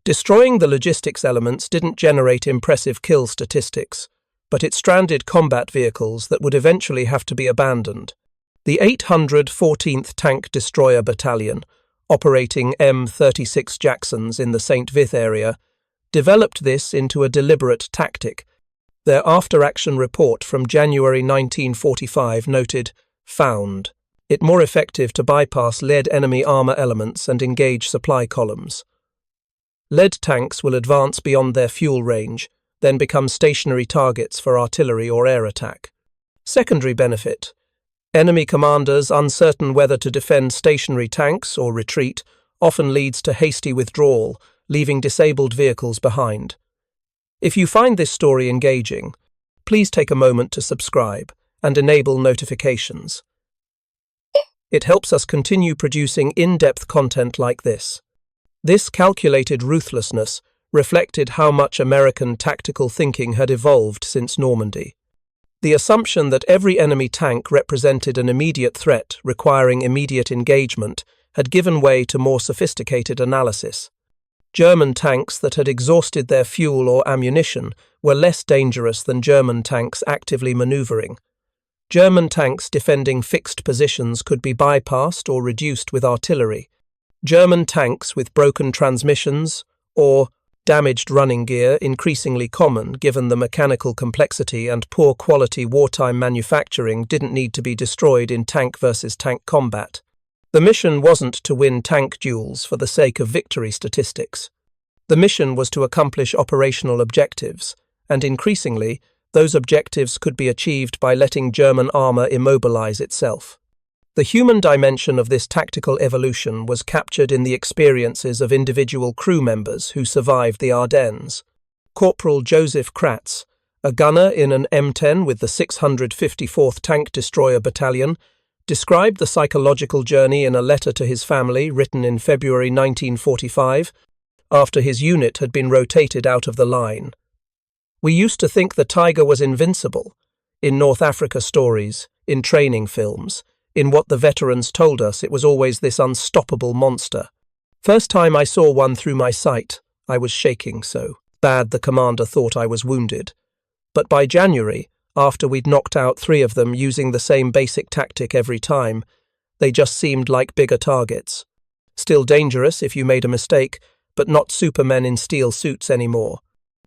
Destroying the logistics elements didn't generate impressive kill statistics, but it stranded combat vehicles that would eventually have to be abandoned. The 814th Tank Destroyer Battalion, operating M-36 Jacksons in the St. Vith area, developed this into a deliberate tactic. Their after-action report from January 1945 noted, "Found it more effective to bypass lead enemy armor elements and engage supply columns. Lead tanks will advance beyond their fuel range, then become stationary targets for artillery or air attack." Secondary benefit: enemy commanders uncertain whether to defend stationary tanks or retreat often leads to hasty withdrawal, leaving disabled vehicles behind. If you find this story engaging, please take a moment to subscribe and enable notifications. It helps us continue producing in-depth content like this. This calculated ruthlessness reflected how much American tactical thinking had evolved since Normandy. The assumption that every enemy tank represented an immediate threat requiring immediate engagement had given way to more sophisticated analysis. German tanks that had exhausted their fuel or ammunition were less dangerous than German tanks actively maneuvering. German tanks defending fixed positions could be bypassed or reduced with artillery. German tanks with broken transmissions or damaged running gear increasingly common given the mechanical complexity and poor quality wartime manufacturing didn't need to be destroyed in tank versus tank combat. The mission wasn't to win tank duels for the sake of victory statistics. The mission was to accomplish operational objectives, and increasingly, those objectives could be achieved by letting German armor immobilize itself. The human dimension of this tactical evolution was captured in the experiences of individual crew members who survived the Ardennes. Corporal Joseph Kratz, a gunner in an M10 with the 654th Tank Destroyer Battalion, described the psychological journey in a letter to his family written in February 1945, after his unit had been rotated out of the line. "We used to think the Tiger was invincible, in North Africa stories, in training films. In what the veterans told us, it was always this unstoppable monster. First time I saw one through my sight, I was shaking so bad the commander thought I was wounded. But by January, after we'd knocked out 3 of them using the same basic tactic every time, they just seemed like bigger targets. Still dangerous if you made a mistake, but not supermen in steel suits anymore.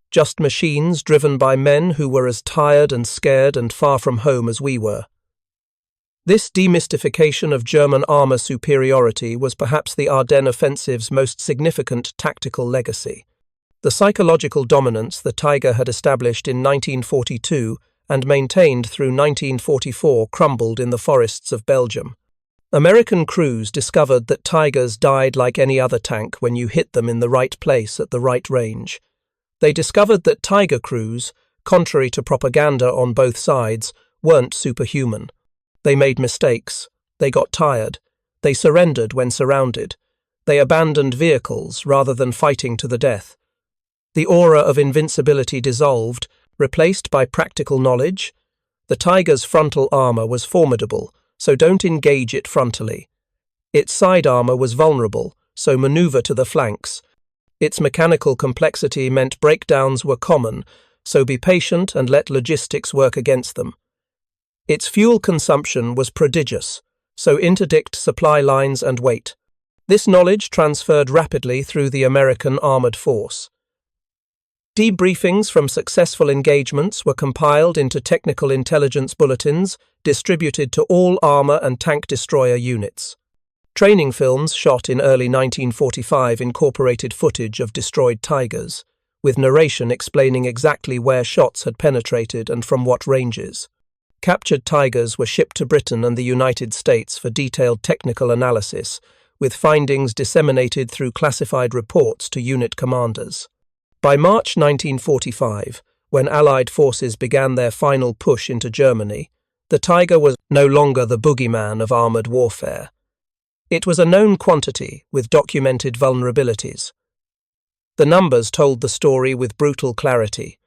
Just machines driven by men who were as tired and scared and far from home as we were." This demystification of German armor superiority was perhaps the Ardennes offensive's most significant tactical legacy. The psychological dominance the Tiger had established in 1942 and maintained through 1944 crumbled in the forests of Belgium. American crews discovered that Tigers died like any other tank when you hit them in the right place at the right range. They discovered that Tiger crews, contrary to propaganda on both sides, weren't superhuman. They made mistakes. They got tired. They surrendered when surrounded. They abandoned vehicles rather than fighting to the death. The aura of invincibility dissolved, replaced by practical knowledge. The Tiger's frontal armor was formidable, so don't engage it frontally. Its side armor was vulnerable, so maneuver to the flanks. Its mechanical complexity meant breakdowns were common, so be patient and let logistics work against them. Its fuel consumption was prodigious, so interdict supply lines and wait. This knowledge transferred rapidly through the American armored force. Debriefings from successful engagements were compiled into technical intelligence bulletins distributed to all armor and tank destroyer units. Training films shot in early 1945 incorporated footage of destroyed Tigers, with narration explaining exactly where shots had penetrated and from what ranges. Captured Tigers were shipped to Britain and the United States for detailed technical analysis, with findings disseminated through classified reports to unit commanders. By March 1945, when Allied forces began their final push into Germany, the Tiger was no longer the boogeyman of armoured warfare. It was a known quantity with documented vulnerabilities. The numbers told the story with brutal clarity.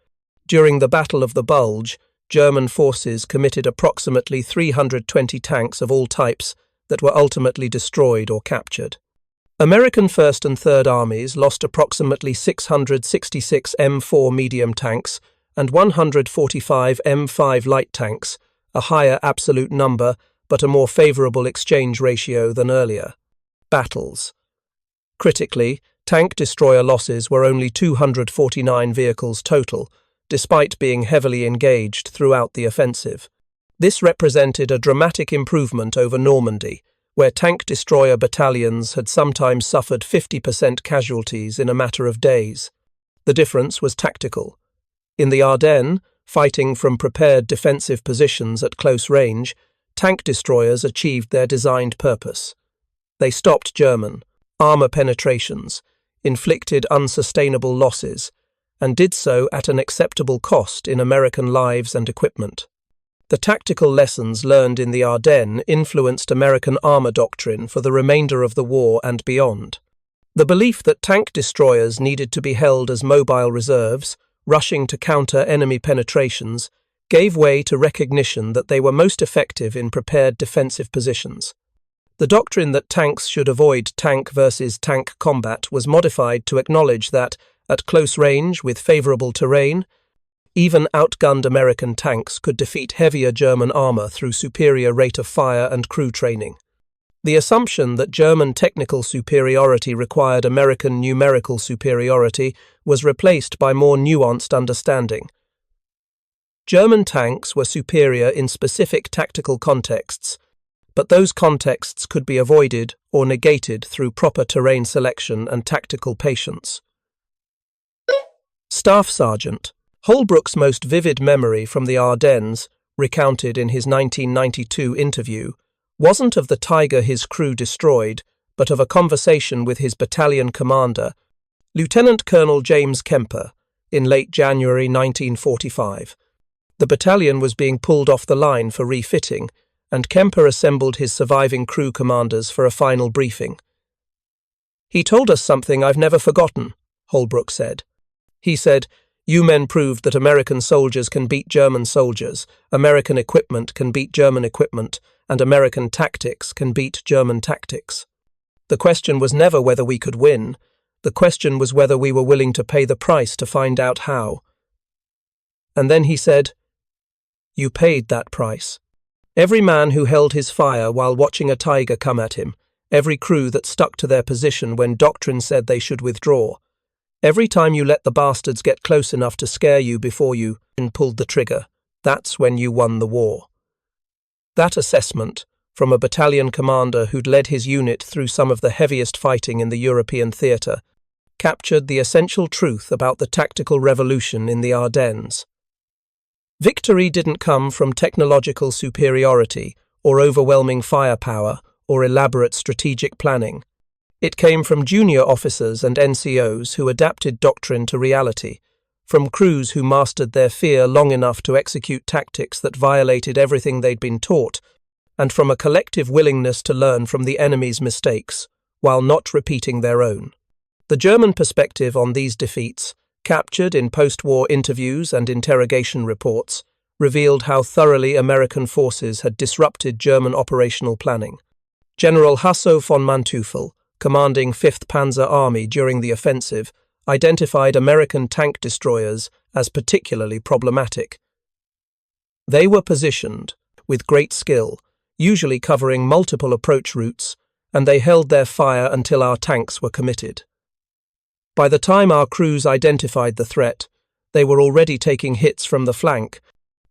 During the Battle of the Bulge, German forces committed approximately 320 tanks of all types that were ultimately destroyed or captured. American 1st and 3rd Armies lost approximately 666 M4 medium tanks and 145 M5 light tanks, a higher absolute number but a more favorable exchange ratio than earlier. Battles. Critically, tank destroyer losses were only 249 vehicles total, despite being heavily engaged throughout the offensive. This represented a dramatic improvement over Normandy, where tank destroyer battalions had sometimes suffered 50% casualties in a matter of days. The difference was tactical. In the Ardennes, fighting from prepared defensive positions at close range, tank destroyers achieved their designed purpose. They stopped German armor penetrations, inflicted unsustainable losses, and did so at an acceptable cost in American lives and equipment. The tactical lessons learned in the Ardennes influenced American armor doctrine for the remainder of the war and beyond. The belief that tank destroyers needed to be held as mobile reserves, rushing to counter enemy penetrations, gave way to recognition that they were most effective in prepared defensive positions. The doctrine that tanks should avoid tank versus tank combat was modified to acknowledge that, at close range with favorable terrain, even outgunned American tanks could defeat heavier German armor through superior rate of fire and crew training. The assumption that German technical superiority required American numerical superiority was replaced by more nuanced understanding. German tanks were superior in specific tactical contexts, but those contexts could be avoided or negated through proper terrain selection and tactical patience. Staff Sergeant Holbrook's most vivid memory from the Ardennes, recounted in his 1992 interview, wasn't of the Tiger his crew destroyed, but of a conversation with his battalion commander, Lieutenant Colonel James Kemper, in late January 1945. The battalion was being pulled off the line for refitting, and Kemper assembled his surviving crew commanders for a final briefing. "He told us something I've never forgotten," Holbrook said. He said, "You men proved that American soldiers can beat German soldiers, American equipment can beat German equipment, and American tactics can beat German tactics. The question was never whether we could win. The question was whether we were willing to pay the price to find out how." And then he said, "You paid that price. Every man who held his fire while watching a Tiger come at him, every crew that stuck to their position when doctrine said they should withdraw, every time you let the bastards get close enough to scare you before you pulled the trigger, that's when you won the war." That assessment, from a battalion commander who'd led his unit through some of the heaviest fighting in the European theatre, captured the essential truth about the tactical revolution in the Ardennes. Victory didn't come from technological superiority or overwhelming firepower or elaborate strategic planning. It came from junior officers and NCOs who adapted doctrine to reality, from crews who mastered their fear long enough to execute tactics that violated everything they'd been taught, and from a collective willingness to learn from the enemy's mistakes, while not repeating their own. The German perspective on these defeats, captured in post-war interviews and interrogation reports, revealed how thoroughly American forces had disrupted German operational planning. General Hasso von Manteuffel, commanding 5th Panzer Army during the offensive, identified American tank destroyers as particularly problematic. They were positioned, with great skill, usually covering multiple approach routes, and they held their fire until our tanks were committed. By the time our crews identified the threat, they were already taking hits from the flank.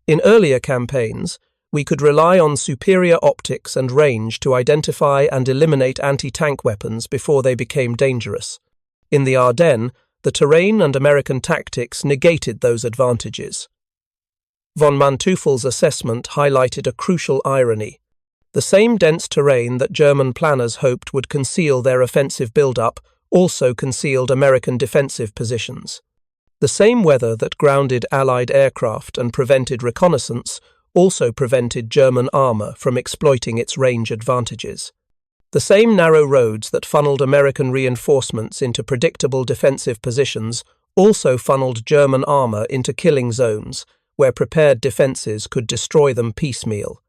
In earlier campaigns, we could rely on superior optics and range to identify and eliminate anti-tank weapons before they became dangerous. In the Ardennes, the terrain and American tactics negated those advantages. Von Manteuffel's assessment highlighted a crucial irony. The same dense terrain that German planners hoped would conceal their offensive build-up also concealed American defensive positions. The same weather that grounded Allied aircraft and prevented reconnaissance also prevented German armor from exploiting its range advantages. The same narrow roads that funneled American reinforcements into predictable defensive positions also funneled German armor into killing zones, where prepared defenses could destroy them piecemeal.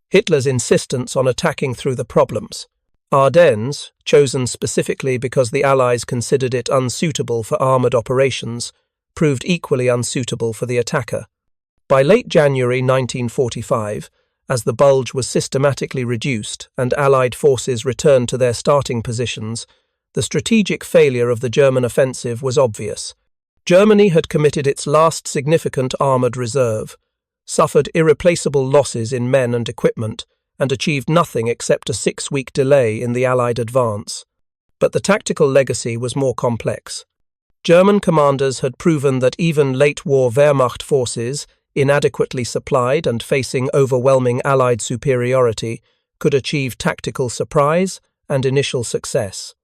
Hitler's insistence on attacking through the problems. Ardennes, chosen specifically because the Allies considered it unsuitable for armoured operations, proved equally unsuitable for the attacker. By late January 1945, as the bulge was systematically reduced and Allied forces returned to their starting positions, the strategic failure of the German offensive was obvious. Germany had committed its last significant armoured reserve, suffered irreplaceable losses in men and equipment, and achieved nothing except a 6-week delay in the Allied advance. But the tactical legacy was more complex. German commanders had proven that even late-war Wehrmacht forces, inadequately supplied and facing overwhelming Allied superiority, could achieve tactical surprise and initial success.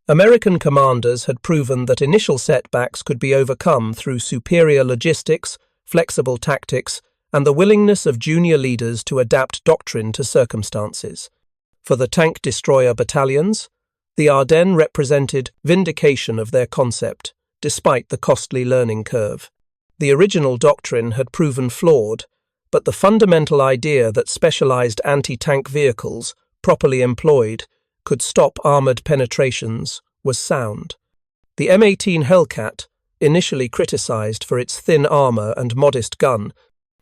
American commanders had proven that initial setbacks could be overcome through superior logistics, flexible tactics, and the willingness of junior leaders to adapt doctrine to circumstances. For the tank destroyer battalions, the Ardennes represented vindication of their concept, despite the costly learning curve. The original doctrine had proven flawed, but the fundamental idea that specialized anti-tank vehicles, properly employed, could stop armored penetrations was sound. The M18 Hellcat, initially criticized for its thin armor and modest gun,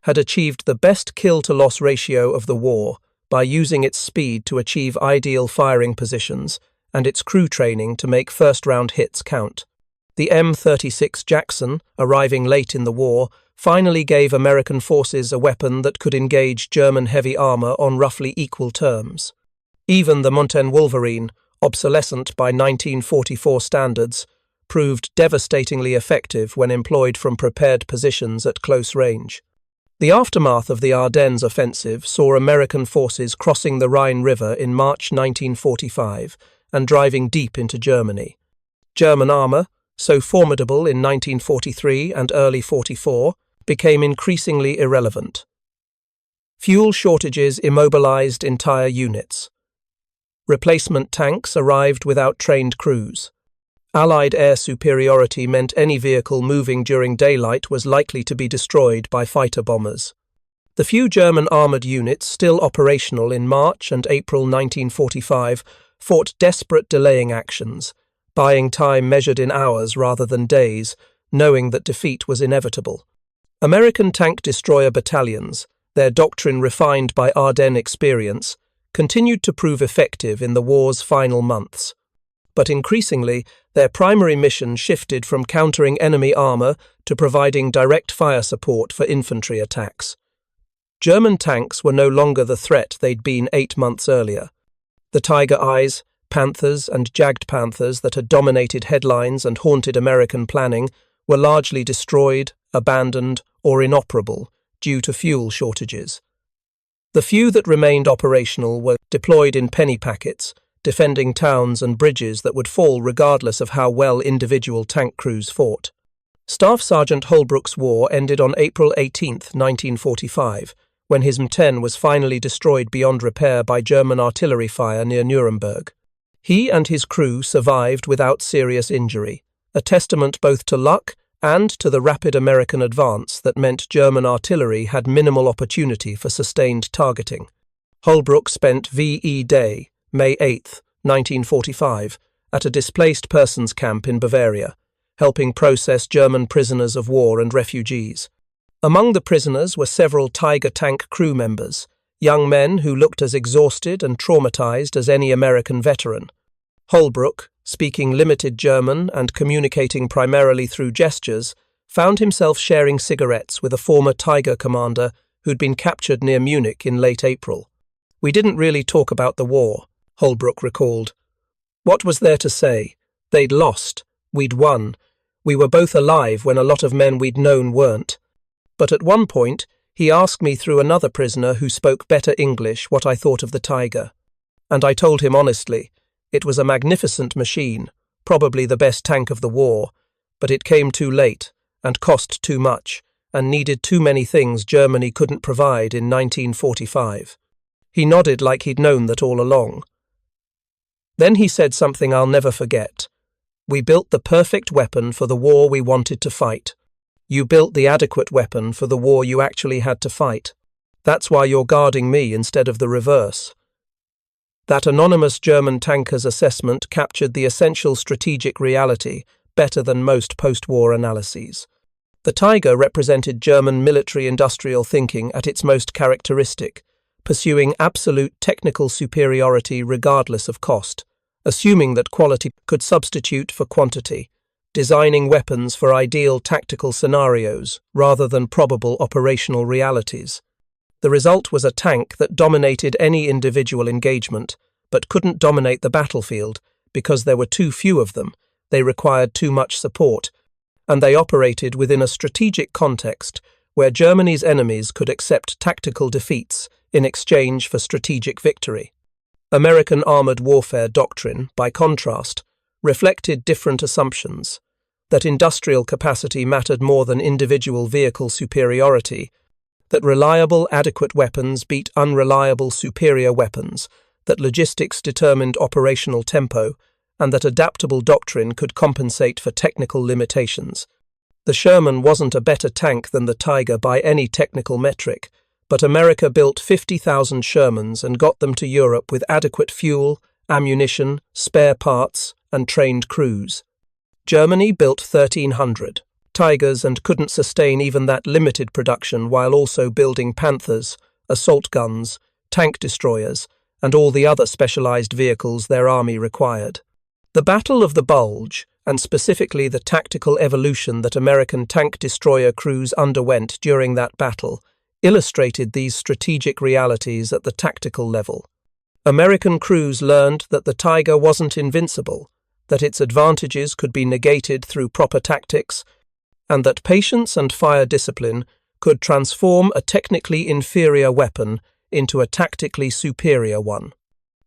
had achieved the best kill-to-loss ratio of the war by using its speed to achieve ideal firing positions and its crew training to make first-round hits count. The M36 Jackson, arriving late in the war, finally gave American forces a weapon that could engage German heavy armor on roughly equal terms. Even the Mountain Wolverine, obsolescent by 1944 standards, proved devastatingly effective when employed from prepared positions at close range. The aftermath of the Ardennes offensive saw American forces crossing the Rhine River in March 1945 and driving deep into Germany. German armor, so formidable in 1943 and early 44, became increasingly irrelevant. Fuel shortages immobilized entire units. Replacement tanks arrived without trained crews. Allied air superiority meant any vehicle moving during daylight was likely to be destroyed by fighter bombers. The few German armoured units still operational in March and April 1945 fought desperate delaying actions, buying time measured in hours rather than days, knowing that defeat was inevitable. American tank destroyer battalions, their doctrine refined by Ardennes experience, continued to prove effective in the war's final months. But increasingly, their primary mission shifted from countering enemy armor to providing direct fire support for infantry attacks. German tanks were no longer the threat they'd been 8 months earlier. The Tiger Eyes, Panthers and Jagged Panthers that had dominated headlines and haunted American planning were largely destroyed, abandoned, or inoperable due to fuel shortages. The few that remained operational were deployed in penny packets, defending towns and bridges that would fall regardless of how well individual tank crews fought. Staff Sergeant Holbrook's war ended on April 18, 1945, when his M10 was finally destroyed beyond repair by German artillery fire near Nuremberg. He and his crew survived without serious injury, a testament both to luck and to the rapid American advance that meant German artillery had minimal opportunity for sustained targeting. Holbrook spent VE Day, May 8, 1945, at a displaced persons camp in Bavaria, helping process German prisoners of war and refugees. Among the prisoners were several Tiger tank crew members, young men who looked as exhausted and traumatized as any American veteran. Holbrook, speaking limited German and communicating primarily through gestures, found himself sharing cigarettes with a former Tiger commander who'd been captured near Munich in late April. "We didn't really talk about the war," Holbrook recalled. "What was there to say? They'd lost. We'd won. We were both alive when a lot of men we'd known weren't. But at one point, he asked me through another prisoner who spoke better English what I thought of the Tiger. And I told him honestly, it was a magnificent machine, probably the best tank of the war, but it came too late and cost too much and needed too many things Germany couldn't provide in 1945. He nodded like he'd known that all along. Then he said something I'll never forget. "We built the perfect weapon for the war we wanted to fight. You built the adequate weapon for the war you actually had to fight. That's why you're guarding me instead of the reverse." That anonymous German tanker's assessment captured the essential strategic reality better than most post-war analyses. The Tiger represented German military-industrial thinking at its most characteristic, pursuing absolute technical superiority regardless of cost, assuming that quality could substitute for quantity, designing weapons for ideal tactical scenarios rather than probable operational realities. The result was a tank that dominated any individual engagement, but couldn't dominate the battlefield because there were too few of them, they required too much support, and they operated within a strategic context where Germany's enemies could accept tactical defeats in exchange for strategic victory. American armored warfare doctrine, by contrast, reflected different assumptions, that industrial capacity mattered more than individual vehicle superiority, that reliable, adequate weapons beat unreliable, superior weapons, that logistics determined operational tempo, and that adaptable doctrine could compensate for technical limitations. The Sherman wasn't a better tank than the Tiger by any technical metric, but America built 50,000 Shermans and got them to Europe with adequate fuel, ammunition, spare parts, and trained crews. Germany built 1,300 Tigers and couldn't sustain even that limited production while also building Panthers, assault guns, tank destroyers, and all the other specialized vehicles their army required. The Battle of the Bulge, and specifically the tactical evolution that American tank destroyer crews underwent during that battle, illustrated these strategic realities at the tactical level. American crews learned that the Tiger wasn't invincible, that its advantages could be negated through proper tactics, and that patience and fire discipline could transform a technically inferior weapon into a tactically superior one.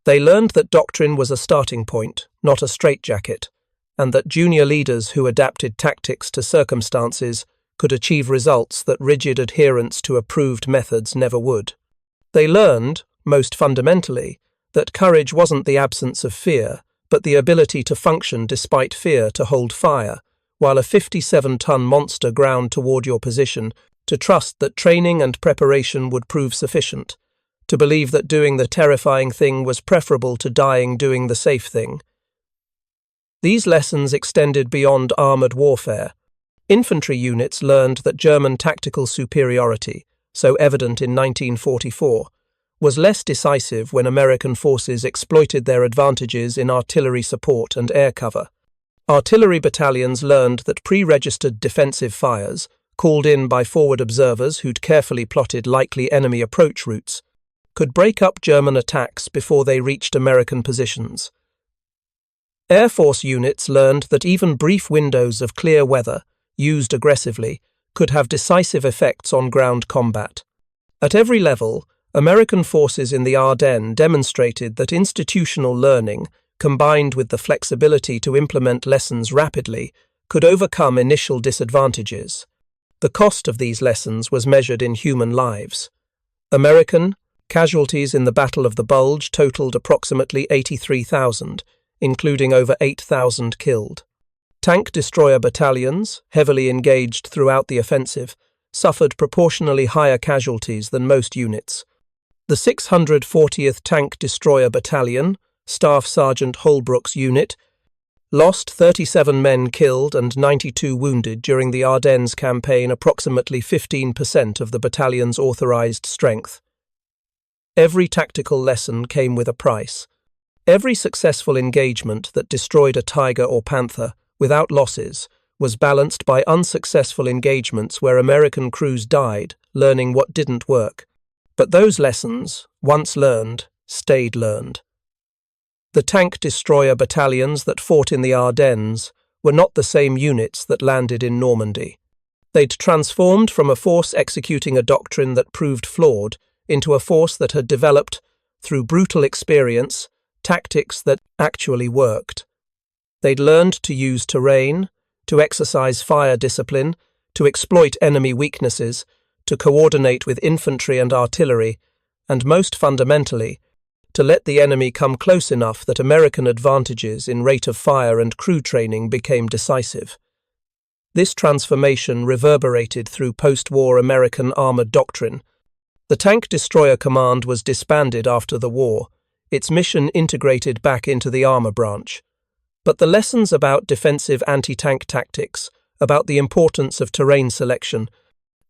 They learned that doctrine was a starting point, not a straitjacket, and that junior leaders who adapted tactics to circumstances could achieve results that rigid adherence to approved methods never would. They learned, most fundamentally, that courage wasn't the absence of fear, but the ability to function despite fear to hold fire, while a 57-ton monster ground toward your position, to trust that training and preparation would prove sufficient, to believe that doing the terrifying thing was preferable to dying doing the safe thing. These lessons extended beyond armored warfare. Infantry units learned that German tactical superiority, so evident in 1944, was less decisive when American forces exploited their advantages in artillery support and air cover. Artillery battalions learned that pre-registered defensive fires, called in by forward observers who'd carefully plotted likely enemy approach routes, could break up German attacks before they reached American positions. Air Force units learned that even brief windows of clear weather, used aggressively, could have decisive effects on ground combat. At every level, American forces in the Ardennes demonstrated that institutional learning, combined with the flexibility to implement lessons rapidly, could overcome initial disadvantages. The cost of these lessons was measured in human lives. American casualties in the Battle of the Bulge totaled approximately 83,000, including over 8,000 killed. Tank destroyer battalions, heavily engaged throughout the offensive, suffered proportionally higher casualties than most units. The 640th Tank Destroyer Battalion, Staff Sergeant Holbrook's unit, lost 37 men killed and 92 wounded during the Ardennes campaign, approximately 15% of the battalion's authorized strength. Every tactical lesson came with a price. Every successful engagement that destroyed a Tiger or Panther, without losses, was balanced by unsuccessful engagements where American crews died, learning what didn't work. But those lessons, once learned, stayed learned. The tank destroyer battalions that fought in the Ardennes were not the same units that landed in Normandy. They'd transformed from a force executing a doctrine that proved flawed into a force that had developed, through brutal experience, tactics that actually worked. They'd learned to use terrain, to exercise fire discipline, to exploit enemy weaknesses, to coordinate with infantry and artillery, and most fundamentally, to let the enemy come close enough that American advantages in rate of fire and crew training became decisive. This transformation reverberated through post-war American armored doctrine. The Tank Destroyer Command was disbanded after the war, its mission integrated back into the armor branch. But the lessons about defensive anti-tank tactics, about the importance of terrain selection,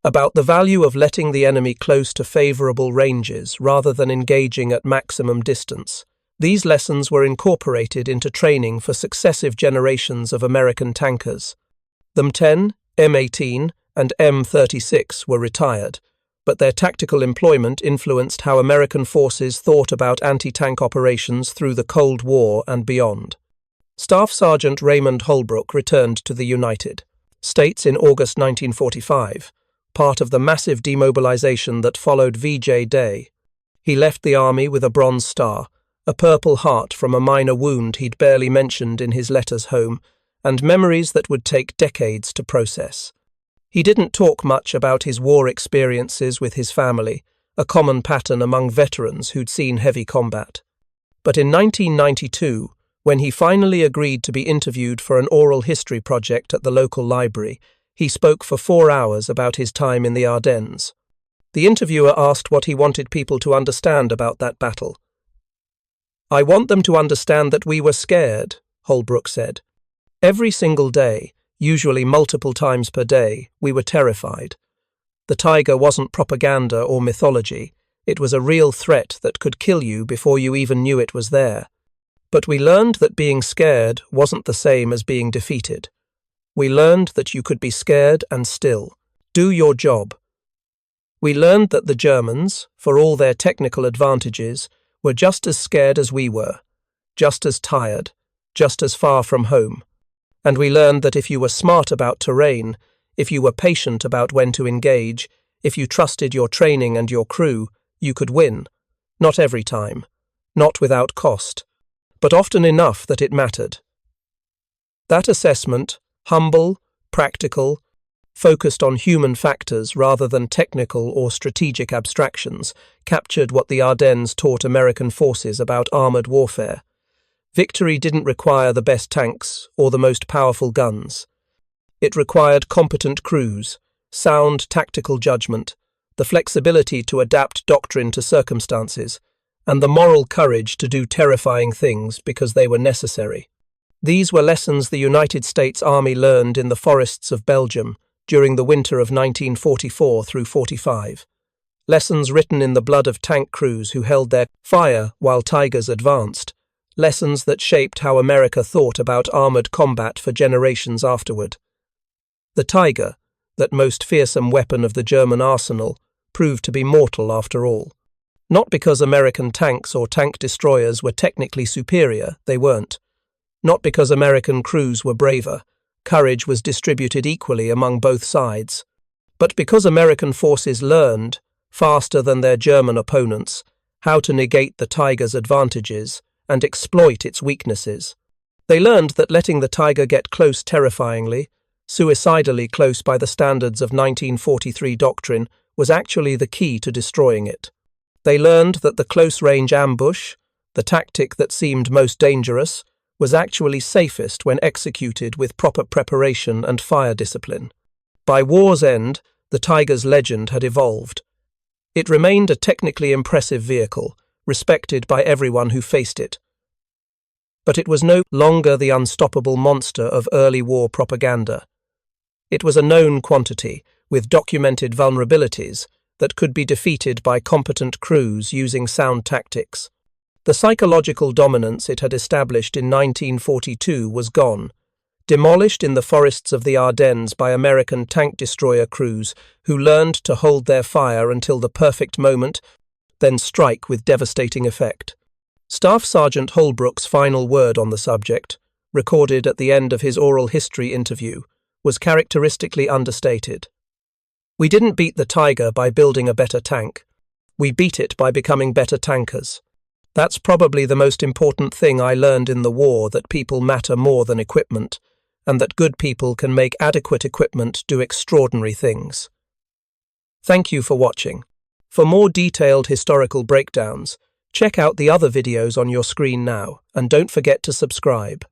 about the value of letting the enemy close to favorable ranges rather than engaging at maximum distance, these lessons were incorporated into training for successive generations of American tankers. The M10, M18, and M36 were retired, but their tactical employment influenced how American forces thought about anti-tank operations through the Cold War and beyond. Staff Sergeant Raymond Holbrook returned to the United States in August 1945, part of the massive demobilization that followed VJ Day. He left the Army with a Bronze Star, a Purple Heart from a minor wound he'd barely mentioned in his letters home, and memories that would take decades to process. He didn't talk much about his war experiences with his family, a common pattern among veterans who'd seen heavy combat. But in 1992, when he finally agreed to be interviewed for an oral history project at the local library, he spoke for 4 hours about his time in the Ardennes. The interviewer asked what he wanted people to understand about that battle. "I want them to understand that we were scared," Holbrook said. "Every single day, usually multiple times per day, we were terrified. The Tiger wasn't propaganda or mythology. It was a real threat that could kill you before you even knew it was there. But we learned that being scared wasn't the same as being defeated. We learned that you could be scared and still do your job. We learned that the Germans, for all their technical advantages, were just as scared as we were, just as tired, just as far from home. And we learned that if you were smart about terrain, if you were patient about when to engage, if you trusted your training and your crew, you could win. Not every time, not without cost, but often enough that it mattered." That assessment, humble, practical, focused on human factors rather than technical or strategic abstractions, captured what the Ardennes taught American forces about armored warfare. Victory didn't require the best tanks or the most powerful guns. It required competent crews, sound tactical judgment, the flexibility to adapt doctrine to circumstances, and the moral courage to do terrifying things because they were necessary. These were lessons the United States Army learned in the forests of Belgium during the winter of 1944 through 45. Lessons written in the blood of tank crews who held their fire while Tigers advanced. Lessons that shaped how America thought about armored combat for generations afterward. The Tiger, that most fearsome weapon of the German arsenal, proved to be mortal after all. Not because American tanks or tank destroyers were technically superior, they weren't. Not because American crews were braver, courage was distributed equally among both sides. But because American forces learned, faster than their German opponents, how to negate the Tiger's advantages and exploit its weaknesses. They learned that letting the Tiger get close terrifyingly, suicidally close by the standards of 1943 doctrine, was actually the key to destroying it. They learned that the close-range ambush, the tactic that seemed most dangerous, was actually safest when executed with proper preparation and fire discipline. By war's end, the Tiger's legend had evolved. It remained a technically impressive vehicle, respected by everyone who faced it. But it was no longer the unstoppable monster of early war propaganda. It was a known quantity, with documented vulnerabilities, that could be defeated by competent crews using sound tactics. The psychological dominance it had established in 1942 was gone, demolished in the forests of the Ardennes by American tank destroyer crews who learned to hold their fire until the perfect moment, then strike with devastating effect. Staff Sergeant Holbrook's final word on the subject, recorded at the end of his oral history interview, was characteristically understated. "We didn't beat the Tiger by building a better tank. We beat it by becoming better tankers. That's probably the most important thing I learned in the war, that people matter more than equipment, and that good people can make adequate equipment do extraordinary things." Thank you for watching. For more detailed historical breakdowns, Check out the other videos on your screen now, and don't forget to subscribe.